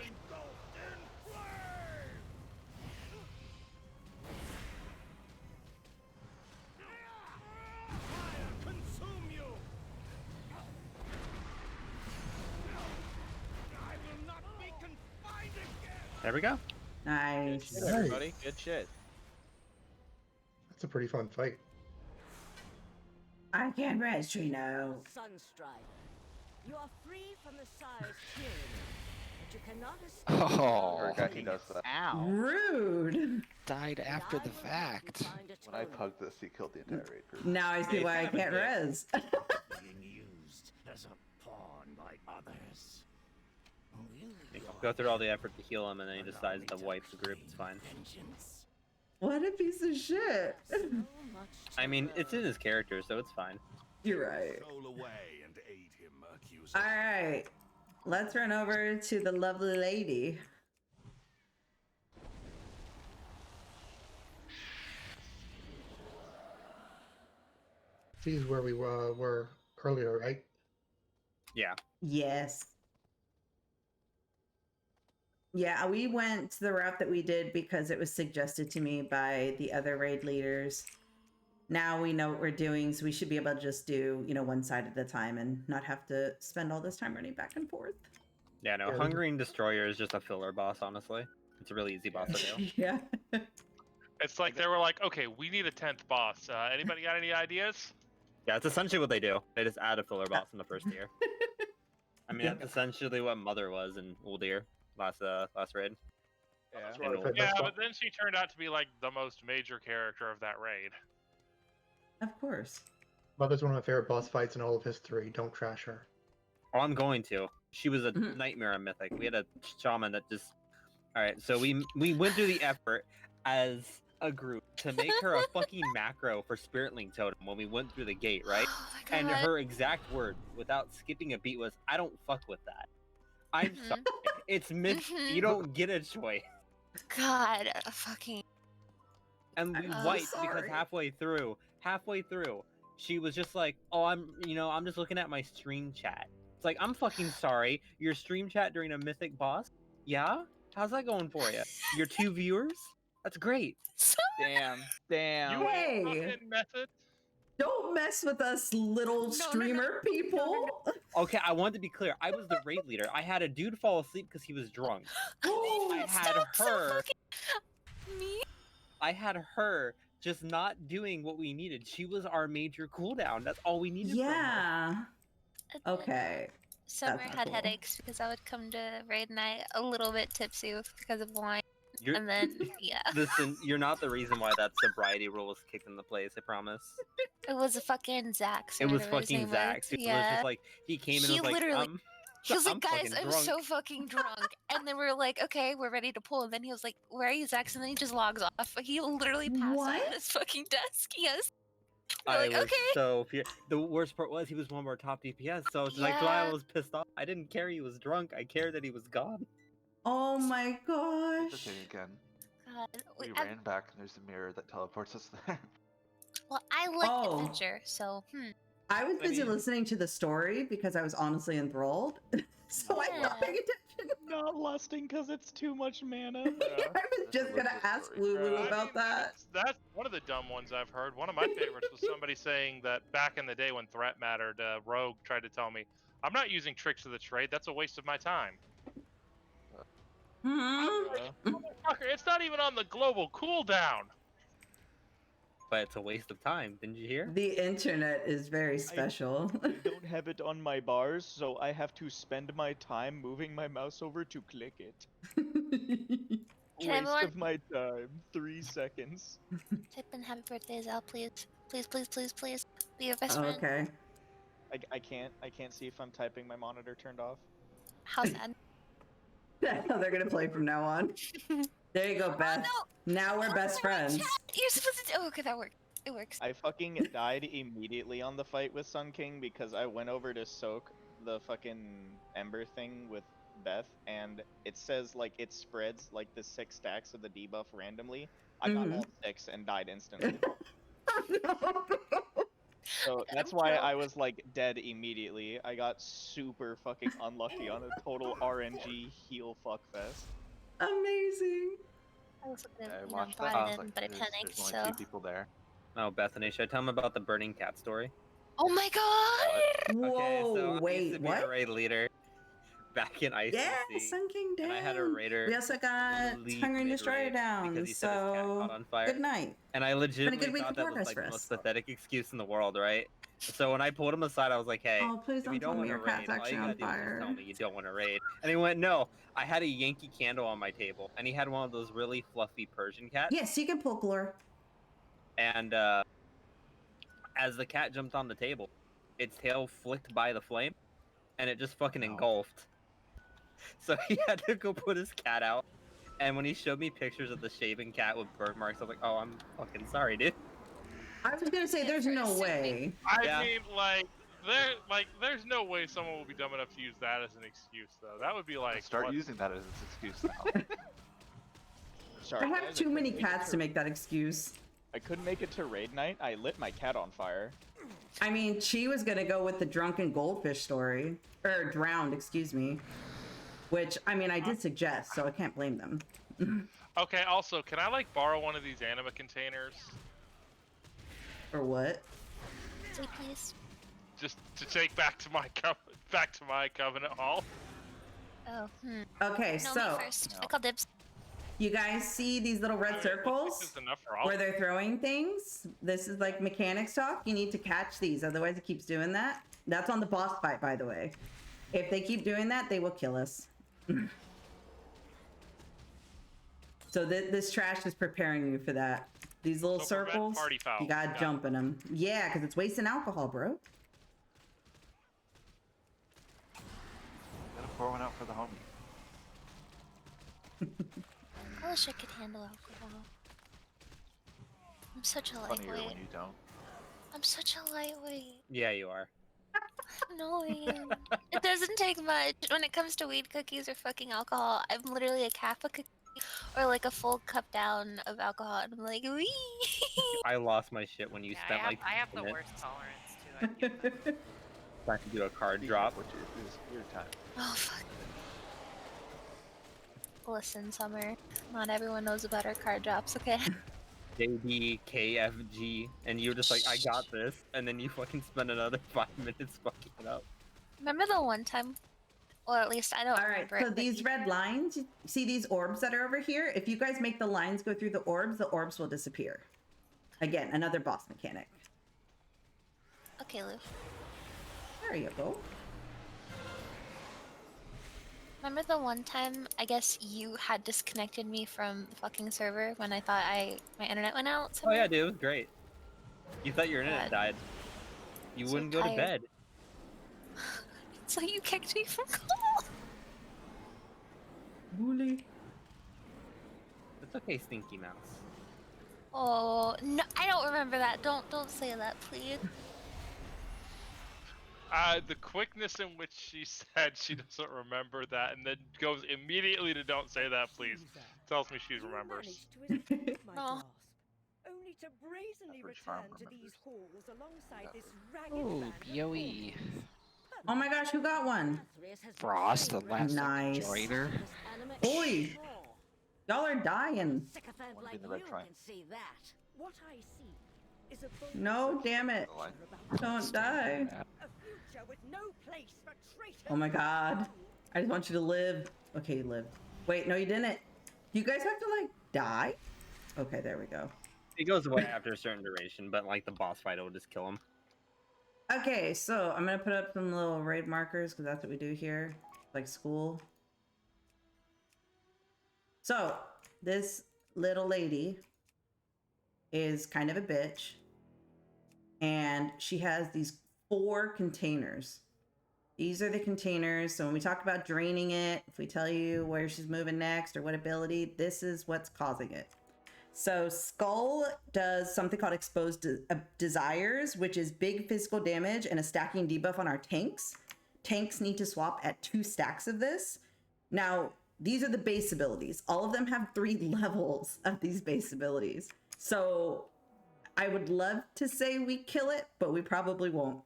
Consume you. I will not be confined again. There we go. Nice. Good shit, everybody. Good shit. That's a pretty fun fight. I can rest, Trino. Sunstrider. You are free from the Sire's tyranny, but you cannot escape. Oh, Urgaki does that. Ow. Rude. Died after the fact. When I pugged this, he killed the entire raid group. Now I see why I can't res. Being used as a pawn by others. Go through all the effort to heal him, and then he decides to wipe the group. It's fine. What a piece of shit. I mean, it's in his character, so it's fine. You're right. Roll away and aid him, accuser. All right. Let's run over to the lovely lady. This is where we were earlier, right? Yeah. Yes. Yeah, we went the route that we did because it was suggested to me by the other raid leaders. Now we know what we're doing, so we should be able to just do, one side at a time and not have to spend all this time running back and forth. Yeah, no, Hungering Destroyer is just a filler boss, honestly. It's a really easy boss to do. Yeah. It's like they were like, okay, we need a 10th boss. Anybody got any ideas? Yeah, it's essentially what they do. They just add a filler boss in the first tier. I mean, that's essentially what Mother was in Uldir last raid. Yeah. Yeah, but then she turned out to be like the most major character of that raid. Of course. Mother's one of my favorite boss fights in all of history. Don't trash her. Oh, I'm going to. She was a nightmare on Mythic. We had a shaman that just... Alright, so we went through the effort as a group to make her a fucking macro for Spirit Link Totem when we went through the gate, right? And her exact word, without skipping a beat, was, I don't fuck with that. I'm sorry. It's you don't get a choice. God, fucking. And we I'm wiped because sorry. halfway through, she was just like, oh, I'm just looking at my stream chat. It's like, I'm fucking sorry. Your stream chat during a mythic boss? Yeah? How's that going for you? Your 2 viewers? That's great. Damn. You ain't fucking method. Don't mess with us, little streamer people. Okay, I wanted to be clear. I was the raid leader. I had a dude fall asleep because he was drunk. I had her. Me? I had her just not doing what we needed. She was our major cooldown. That's all we needed. Yeah. Okay. Summer That's not had cool. headaches because I would come to raid night a little bit tipsy because of wine. You're- And then, yeah. Listen, you're not the reason why that sobriety rule was kicked into place. I promise. It was a fucking Zach. It was whatever his fucking name Zach. was. It was Yeah. just like he came in and He was like, literally- He was like, I'm guys, fucking I'm drunk." so fucking drunk. And then we were like, okay, we're ready to pull. And then he was like, where are you, Zach? And then he just logs off. He literally passed out on his fucking desk. Yes. We're I like, was okay. so the worst part was he was one of our top DPS, so it's like why I was pissed off. I didn't care he was drunk. I cared that he was gone. Oh my gosh. It's okay again. God. We I- ran back and there's a mirror that teleports us there. Well, I like Oh. adventure, so I was busy listening to the story because I was honestly enthralled. So I'm not paying attention. Not lusting because it's too much mana. I was just gonna ask Lulu about that. That's one of the dumb ones I've heard. One of my favorites was somebody saying that back in the day when threat mattered, Rogue tried to tell me, I'm not using tricks of the trade, that's a waste of my time. Motherfucker, it's not even on the global cooldown. But it's a waste of time. Didn't you hear? The internet is very special. I don't have it on my bars, so I have to spend my time moving my mouse over to click it. Can Waste everyone- of my time. 3 seconds. type in happy birthdays out, please. Please, please, please, please. Be your best friend. Okay. I can't see if I'm typing my monitor turned off. How sad. That's how they're gonna play from now on. There you go, Beth. Now we're best friends. You're supposed to. Oh, okay, that worked. It works. I fucking died immediately on the fight with Sun King because I went over to soak the fucking Ember thing with Beth, and it says like it spreads like the 6 stacks of the debuff randomly. I got all 6 and died instantly. So that's why I was like dead immediately. I got super fucking unlucky on a total RNG heal fuckfest. Amazing. I was looking, I you know, watched brought that. I it was in, like, but I there's panicked, only so. 2 people there. Oh, Bethany, should I tell him about the burning cat story? Oh my god! Okay, so Whoa, I wait, used to be what? a raid leader back in ICC. Yeah, Sun King down. And I had a raider. We also got leave Hunger and Destroyer mid-raid down. because he said his cat So caught on fire. good night. And I good legitimately week thought of that was progress like for the us. most pathetic excuse in the world, right? So when I pulled him aside, I was like, "Hey, Oh, please if you don't tell don't me want to your cat's raid, all actually you on gotta do is just fire. tell me you don't want to raid." And he went, "No, I had a Yankee Candle on my table, and he had one of those really fluffy Persian cats." Yes, you can pull Glor. And as the cat jumped on the table, its tail flicked by the flame, and it just fucking engulfed. So he had to go put his cat out. And when he showed me pictures of the shaven cat with burn marks, I was like, "Oh, I'm fucking sorry, dude." I was gonna say, there's no way. I mean, there's no way someone will be dumb enough to use that as an excuse, though. That would be like Start what? using that as an excuse now. Sorry, I have guys, too couldn't many make it cats to make that excuse. I couldn't make it to raid night. I lit my cat on fire. I mean, she was gonna go with the drunken goldfish story, or drowned, excuse me. Which, I mean, I did suggest, so I can't blame them. Okay, also, can I borrow one of these anima containers? Or what? Say please. Just to take back to my covenant hall. Oh, Okay, No, so me first. I call dibs. you guys see these little red circles Is enough for all. where they're throwing things? This is like mechanics talk. You need to catch these, otherwise it keeps doing that. That's on the boss fight, by the way. If they keep doing that, they will kill us. So this trash is preparing you for that. These little So prevent circles, party fouls. you gotta Got jump in them. Yeah, because it's wasting alcohol, bro. Gotta pour one out for the homie. I wish I could handle alcohol. I'm such a Funnier lightweight. when you don't. I'm such a lightweight. Yeah, you are. Annoying. It doesn't take much. When it comes to weed cookies or fucking alcohol, I'm literally a half a cookie or like a full cup down of alcohol, and I'm like, wee. I lost my shit when you Yeah, spent I have the minutes worst tolerance too. I give them. trying to do a card drop. Which is your time. Oh fuck. Listen, Summer. Not everyone knows about our card drops, okay? JDKFG, and you're just like, I got this, and then you fucking spend another 5 minutes fucking it up. Remember the one time, or at least I don't All right, remember so it, but these red lines, you see these orbs that are over here? If you guys make the lines go through the orbs will disappear. Again, another boss mechanic. Okay, Lou. There you go. Remember the one time, I guess you had disconnected me from the fucking server when I thought my internet went out Oh somehow? yeah, dude, it was great. You thought your internet died. You So wouldn't go to tired. bed. So you kicked me from call. Bully. It's okay, Stinky Mouse. Oh no, I don't remember that. Don't say that, please. The quickness in which she said she doesn't remember that and then goes immediately to don't say that, please, tells me she remembers. No. Only to brazenly return to these halls alongside this ragged Ooh, band of BOE. Oh my gosh, who got one? Frost, the last Nice. joiner. Boy, y'all are dying. Sycophant Wanna be like in the red you triangle. can see that. What I see is a bold No, damn it. Don't die. a future with no place for traitors. Oh my god. I just want you to live. Okay, you lived. Wait, no, you didn't. You guys have to, like, die? Okay, there we go. It goes away after a certain duration, but like the boss fight will just kill him. Okay, so I'm gonna put up some little raid markers because that's what we do here, like school. So this little lady is kind of a bitch, and she has these 4 containers. These are the containers. So when we talk about draining it, if we tell you where she's moving next or what ability, this is what's causing it. So Skull does something called Exposed Desires, which is big physical damage and a stacking debuff on our tanks. Tanks need to swap at 2 stacks of this. Now, these are the base abilities. All of them have 3 levels of these base abilities. So I would love to say we kill it, but we probably won't.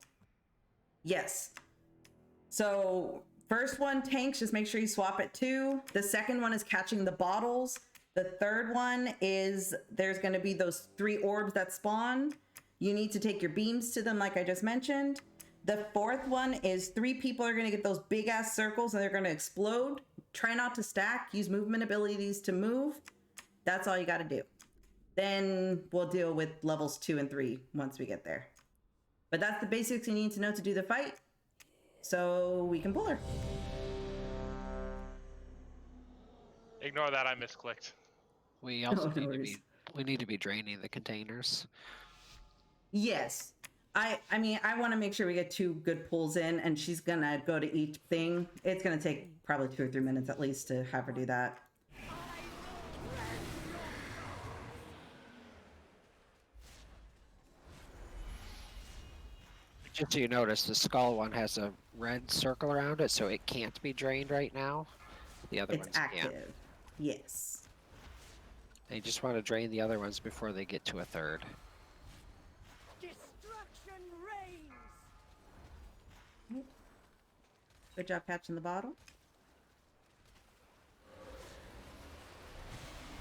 Yes. So first one, tanks, just make sure you swap at 2. The second one is catching the bottles. The third one is there's going to be those 3 orbs that spawn. You need to take your beams to them, like I just mentioned. The fourth one is 3 people are going to get those big ass circles and they're going to explode. Try not to stack. Use movement abilities to move. That's all you got to do. Then we'll deal with levels 2 and 3 once we get there. But that's the basics you need to know to do the fight. So we can pull her. Ignore that, I misclicked. We also no need to be draining the containers. Yes. I mean, I want to make sure we get 2 good pulls in, and she's gonna go to each thing. It's gonna take probably 2 or 3 minutes at least to have her do that. Just so you notice, the skull one has a red circle around it, so it can't be drained right now. The other It's ones active. can. Yes. They just want to drain the other ones before they get to a 3rd. Destruction reigns. Good job catching the bottle.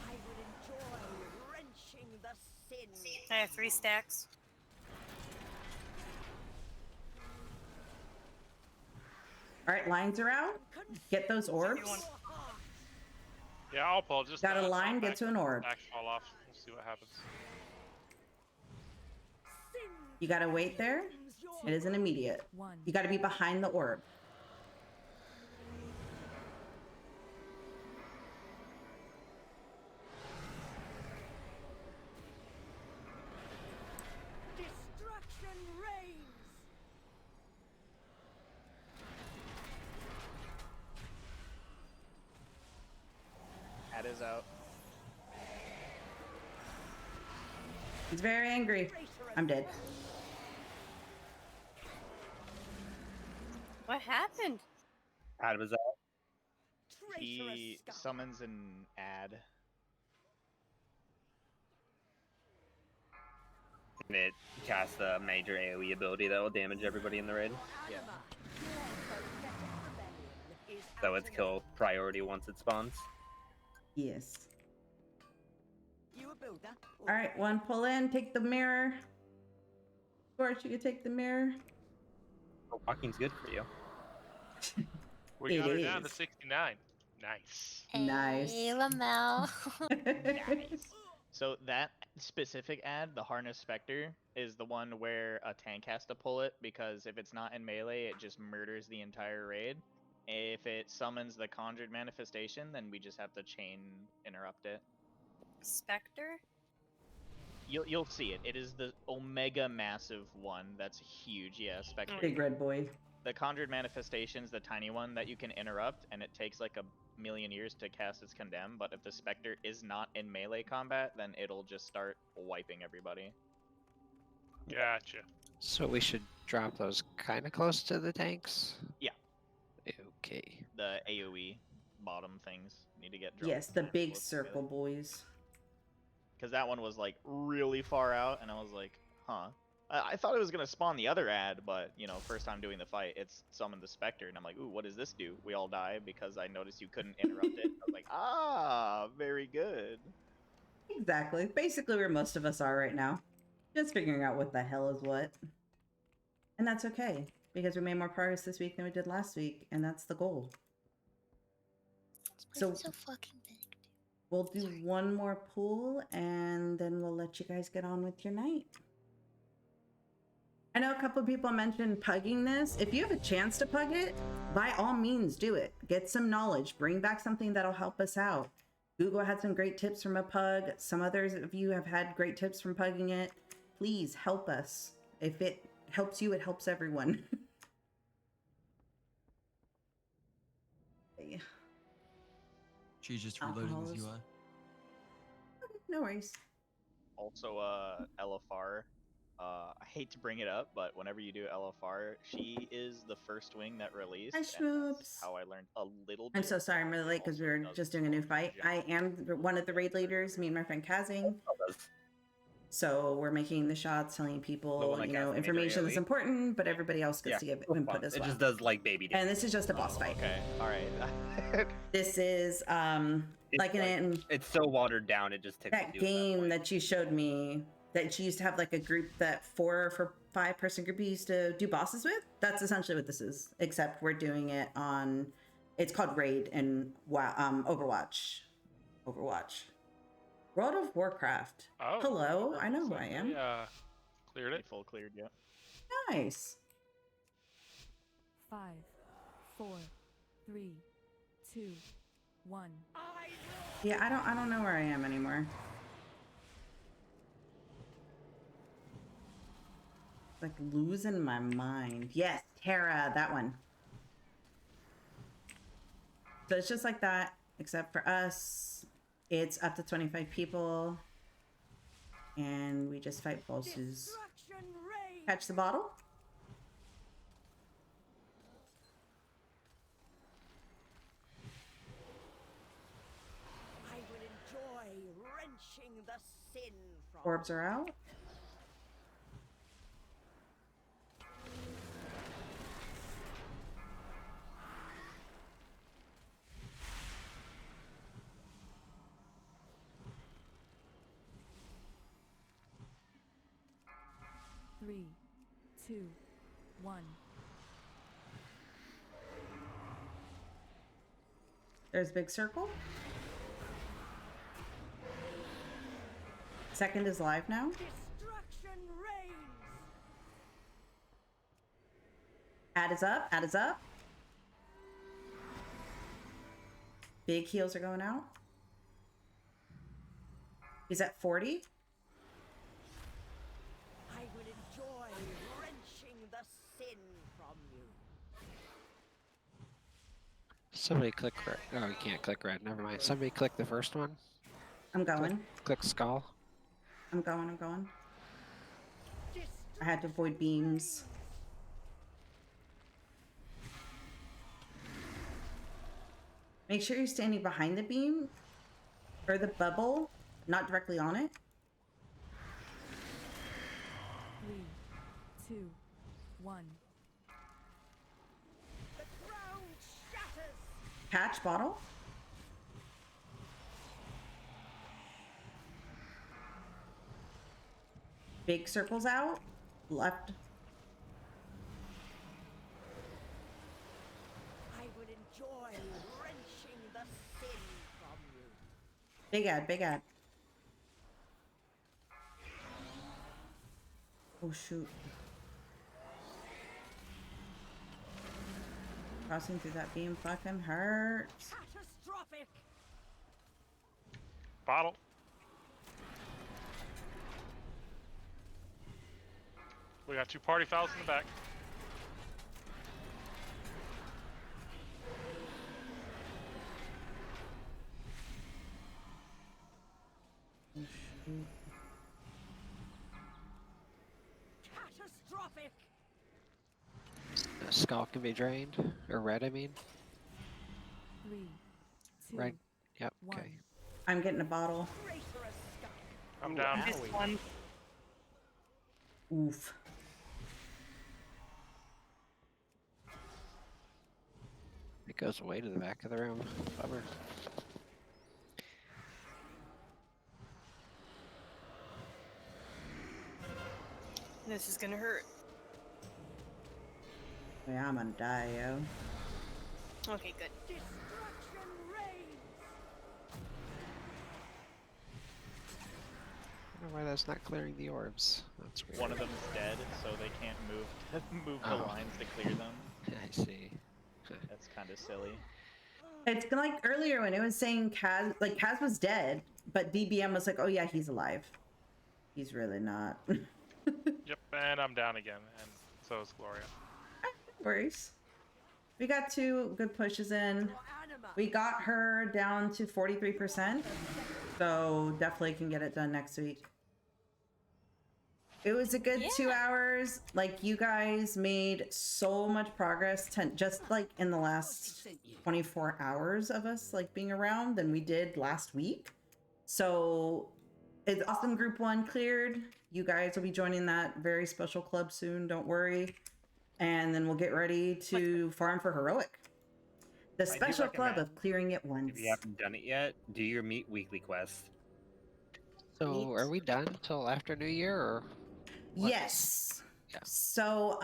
I would enjoy wrenching the sin. I have 3 stacks. All right, lines are out. Get those orbs. Yeah, I'll pull. Just Got a line, get to an orb. Back fall off. We'll see what happens. You gotta wait there. It isn't immediate. You gotta be behind the orb. Destruction reigns. Cat is out. He's very angry. I'm dead. What happened? Ad was out. He summons an ad. And it casts a major AoE ability that will damage everybody in the raid. Yeah. So it's kill priority once it spawns. Yes. You a builder? All right, one pull in. Take the mirror. Scorch, you can take the mirror. Walking's good for you. We got It her down to is. 69. Nice. Nice. Hey, Lamel. Nice. So that specific ad, the Harness Spectre, is the one where a tank has to pull it because if it's not in melee, it just murders the entire raid. If it summons the Conjured Manifestation, then we just have to chain interrupt it. Spectre? You'll see it. It is the Omega Massive one. That's huge. Yeah, Spectre. Big red boy. The Conjured Manifestation's the tiny one that you can interrupt, and it takes like a million years to cast its Condemn, but if the Spectre is not in melee combat, then it'll just start wiping everybody. Gotcha. So we should drop those kind of close to the tanks? Yeah. Okay. The AoE bottom things need to get dropped. Yes, the big circle boys. Because that one was like really far out, and I was like, huh. I thought it was going to spawn the other ad, but, you know, first time doing the fight, it's summoned the Spectre, and I'm like, ooh, what does this do? We all die because I noticed you couldn't interrupt it. I was like, ah, very good. Exactly. Basically where most of us are right now. Just figuring out what the hell is what. And that's okay, because we made more progress this week than we did last week, and that's the goal. So fucking big. We'll do one more pool, and then we'll let you guys get on with your night. I know a couple of people mentioned pugging this. If you have a chance to pug it, by all means do it. Get some knowledge. Bring back something that'll help us out. Google had some great tips from a pug. Some others of you have had great tips from pugging it. Please help us. If it helps you, it helps everyone. Okay. She's just reloading his UI. Okay, no worries. Also, LFR. I hate to bring it up, but whenever you do LFR, she is the first wing that released. Hi, and Schmoops. that's how I learned a little bit. I'm so sorry I'm really late because we were just doing a new fight. I am one of the raid leaders, me and my friend Kazing. So we're making the shots, telling people, you know, information that's important, but everybody else gets to give input as well. It just does like baby damage. And this is just a boss fight. Okay, all right. This is like it's so watered down. It just takes that game that you showed me that you used to have like a group that 4 or 5 person group you used to do bosses with. That's essentially what this is, except we're doing it on. It's called Raid and Overwatch. World of Warcraft. Oh, hello, I know who I am. Yeah, cleared it. Full cleared, yeah. Nice. 5, 4, 3, 2, 1. Yeah, I don't know where I am anymore. Like losing my mind. Yes, Terra, that one. So it's just like that, except for us, it's up to 25 people, and we just fight bosses. Catch the bottle. I will enjoy wrenching the sin from Orbs are out. Three, 2, 1. There's big circle. Second is live now. destruction reigns. Ad is up. Ad is up. Big heals are going out. He's at 40. I will enjoy wrenching the sin from you. Somebody click red. Oh, you can't click red. Never mind. Somebody click the first one. I'm going. Click skull. I'm going. I had to avoid beams. Make sure you're standing behind the beam or the bubble, not directly on it. 3, 2, 1. The ground shatters. Patch bottle. Big circles out. Left. I will enjoy wrenching the sin from you. Big ad, big ad. Oh shoot. Crossing through that beam fucking hurts. Catastrophic. Bottle. We got 2 party fouls in the back. Catastrophic. The skull can be drained. Or red, I mean. 3, 2, Red. Yep, 1. okay. I'm getting a bottle. I'm down. This one. Oof. It goes way to the back of the room. Bummer. This is gonna hurt. Yeah, I'm gonna die, yo. Okay, good. Destruction reigns. I don't know why that's not clearing the orbs. That's weird. One of them is dead, so they can't move the Oh. lines to clear them. I see. That's kind of silly. It's like earlier when it was saying Kaz, like Kaz was dead, but DBM was like, oh yeah, he's alive. He's really not. Yep, and I'm down again, and so is Gloria. No worries. We got 2 good pushes in. We got her down to 43%, so definitely can get it done next week. It was a good 2 hours. Like, you guys made so much progress just like in the last 24 hours of us like being around than we did last week. So it's awesome. Group 1 cleared. You guys will be joining that very special club soon, don't worry. And then we'll get ready to farm for heroic. The special club of clearing it once. If you haven't done it yet, do your meat weekly quest. So are we done till after New Year or? Yes. So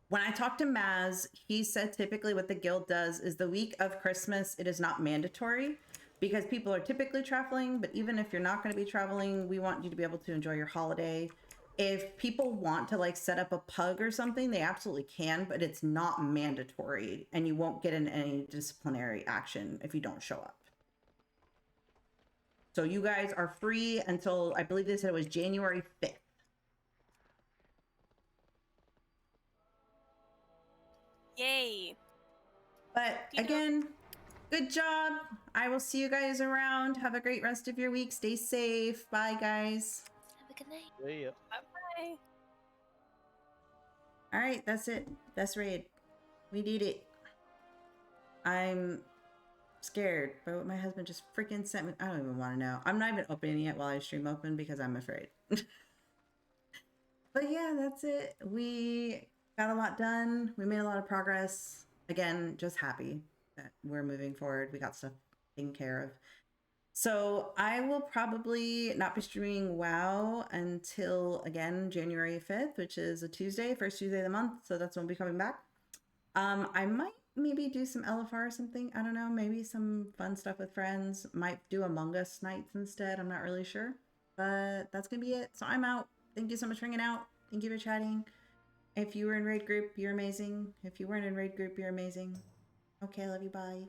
when I talked to Maz, he said typically what the guild does is the week of Christmas, it is not mandatory because people are typically traveling, but even if you're not going to be traveling, we want you to be able to enjoy your holiday. If people want to like set up a pug or something, they absolutely can, but it's not mandatory and you won't get in any disciplinary action if you don't show up. So you guys are free until, I believe they said it was January 5th. Yay. But again, good job. I will see you guys around. Have a great rest of your week. Stay safe. Bye, guys. Have a good night. See ya. Bye-bye. All right, that's it. That's raid. We did it. I'm scared by what my husband just freaking sent me. I don't even want to know. I'm not even opening it while I stream open because I'm afraid. But yeah, that's it. We got a lot done. We made a lot of progress. Again, just happy that we're moving forward. We got stuff taken care of. So I will probably not be streaming WoW until, again, January 5th, which is a Tuesday, first Tuesday of the month. So that's when we'll be coming back. I might maybe do some LFR or something. I don't know. Maybe some fun stuff with friends. Might do Among Us nights instead. I'm not really sure. But that's going to be it. So I'm out. Thank you so much for hanging out. Thank you for chatting. If you were in raid group, you're amazing. If you weren't in raid group, you're amazing. Okay, love you. Bye.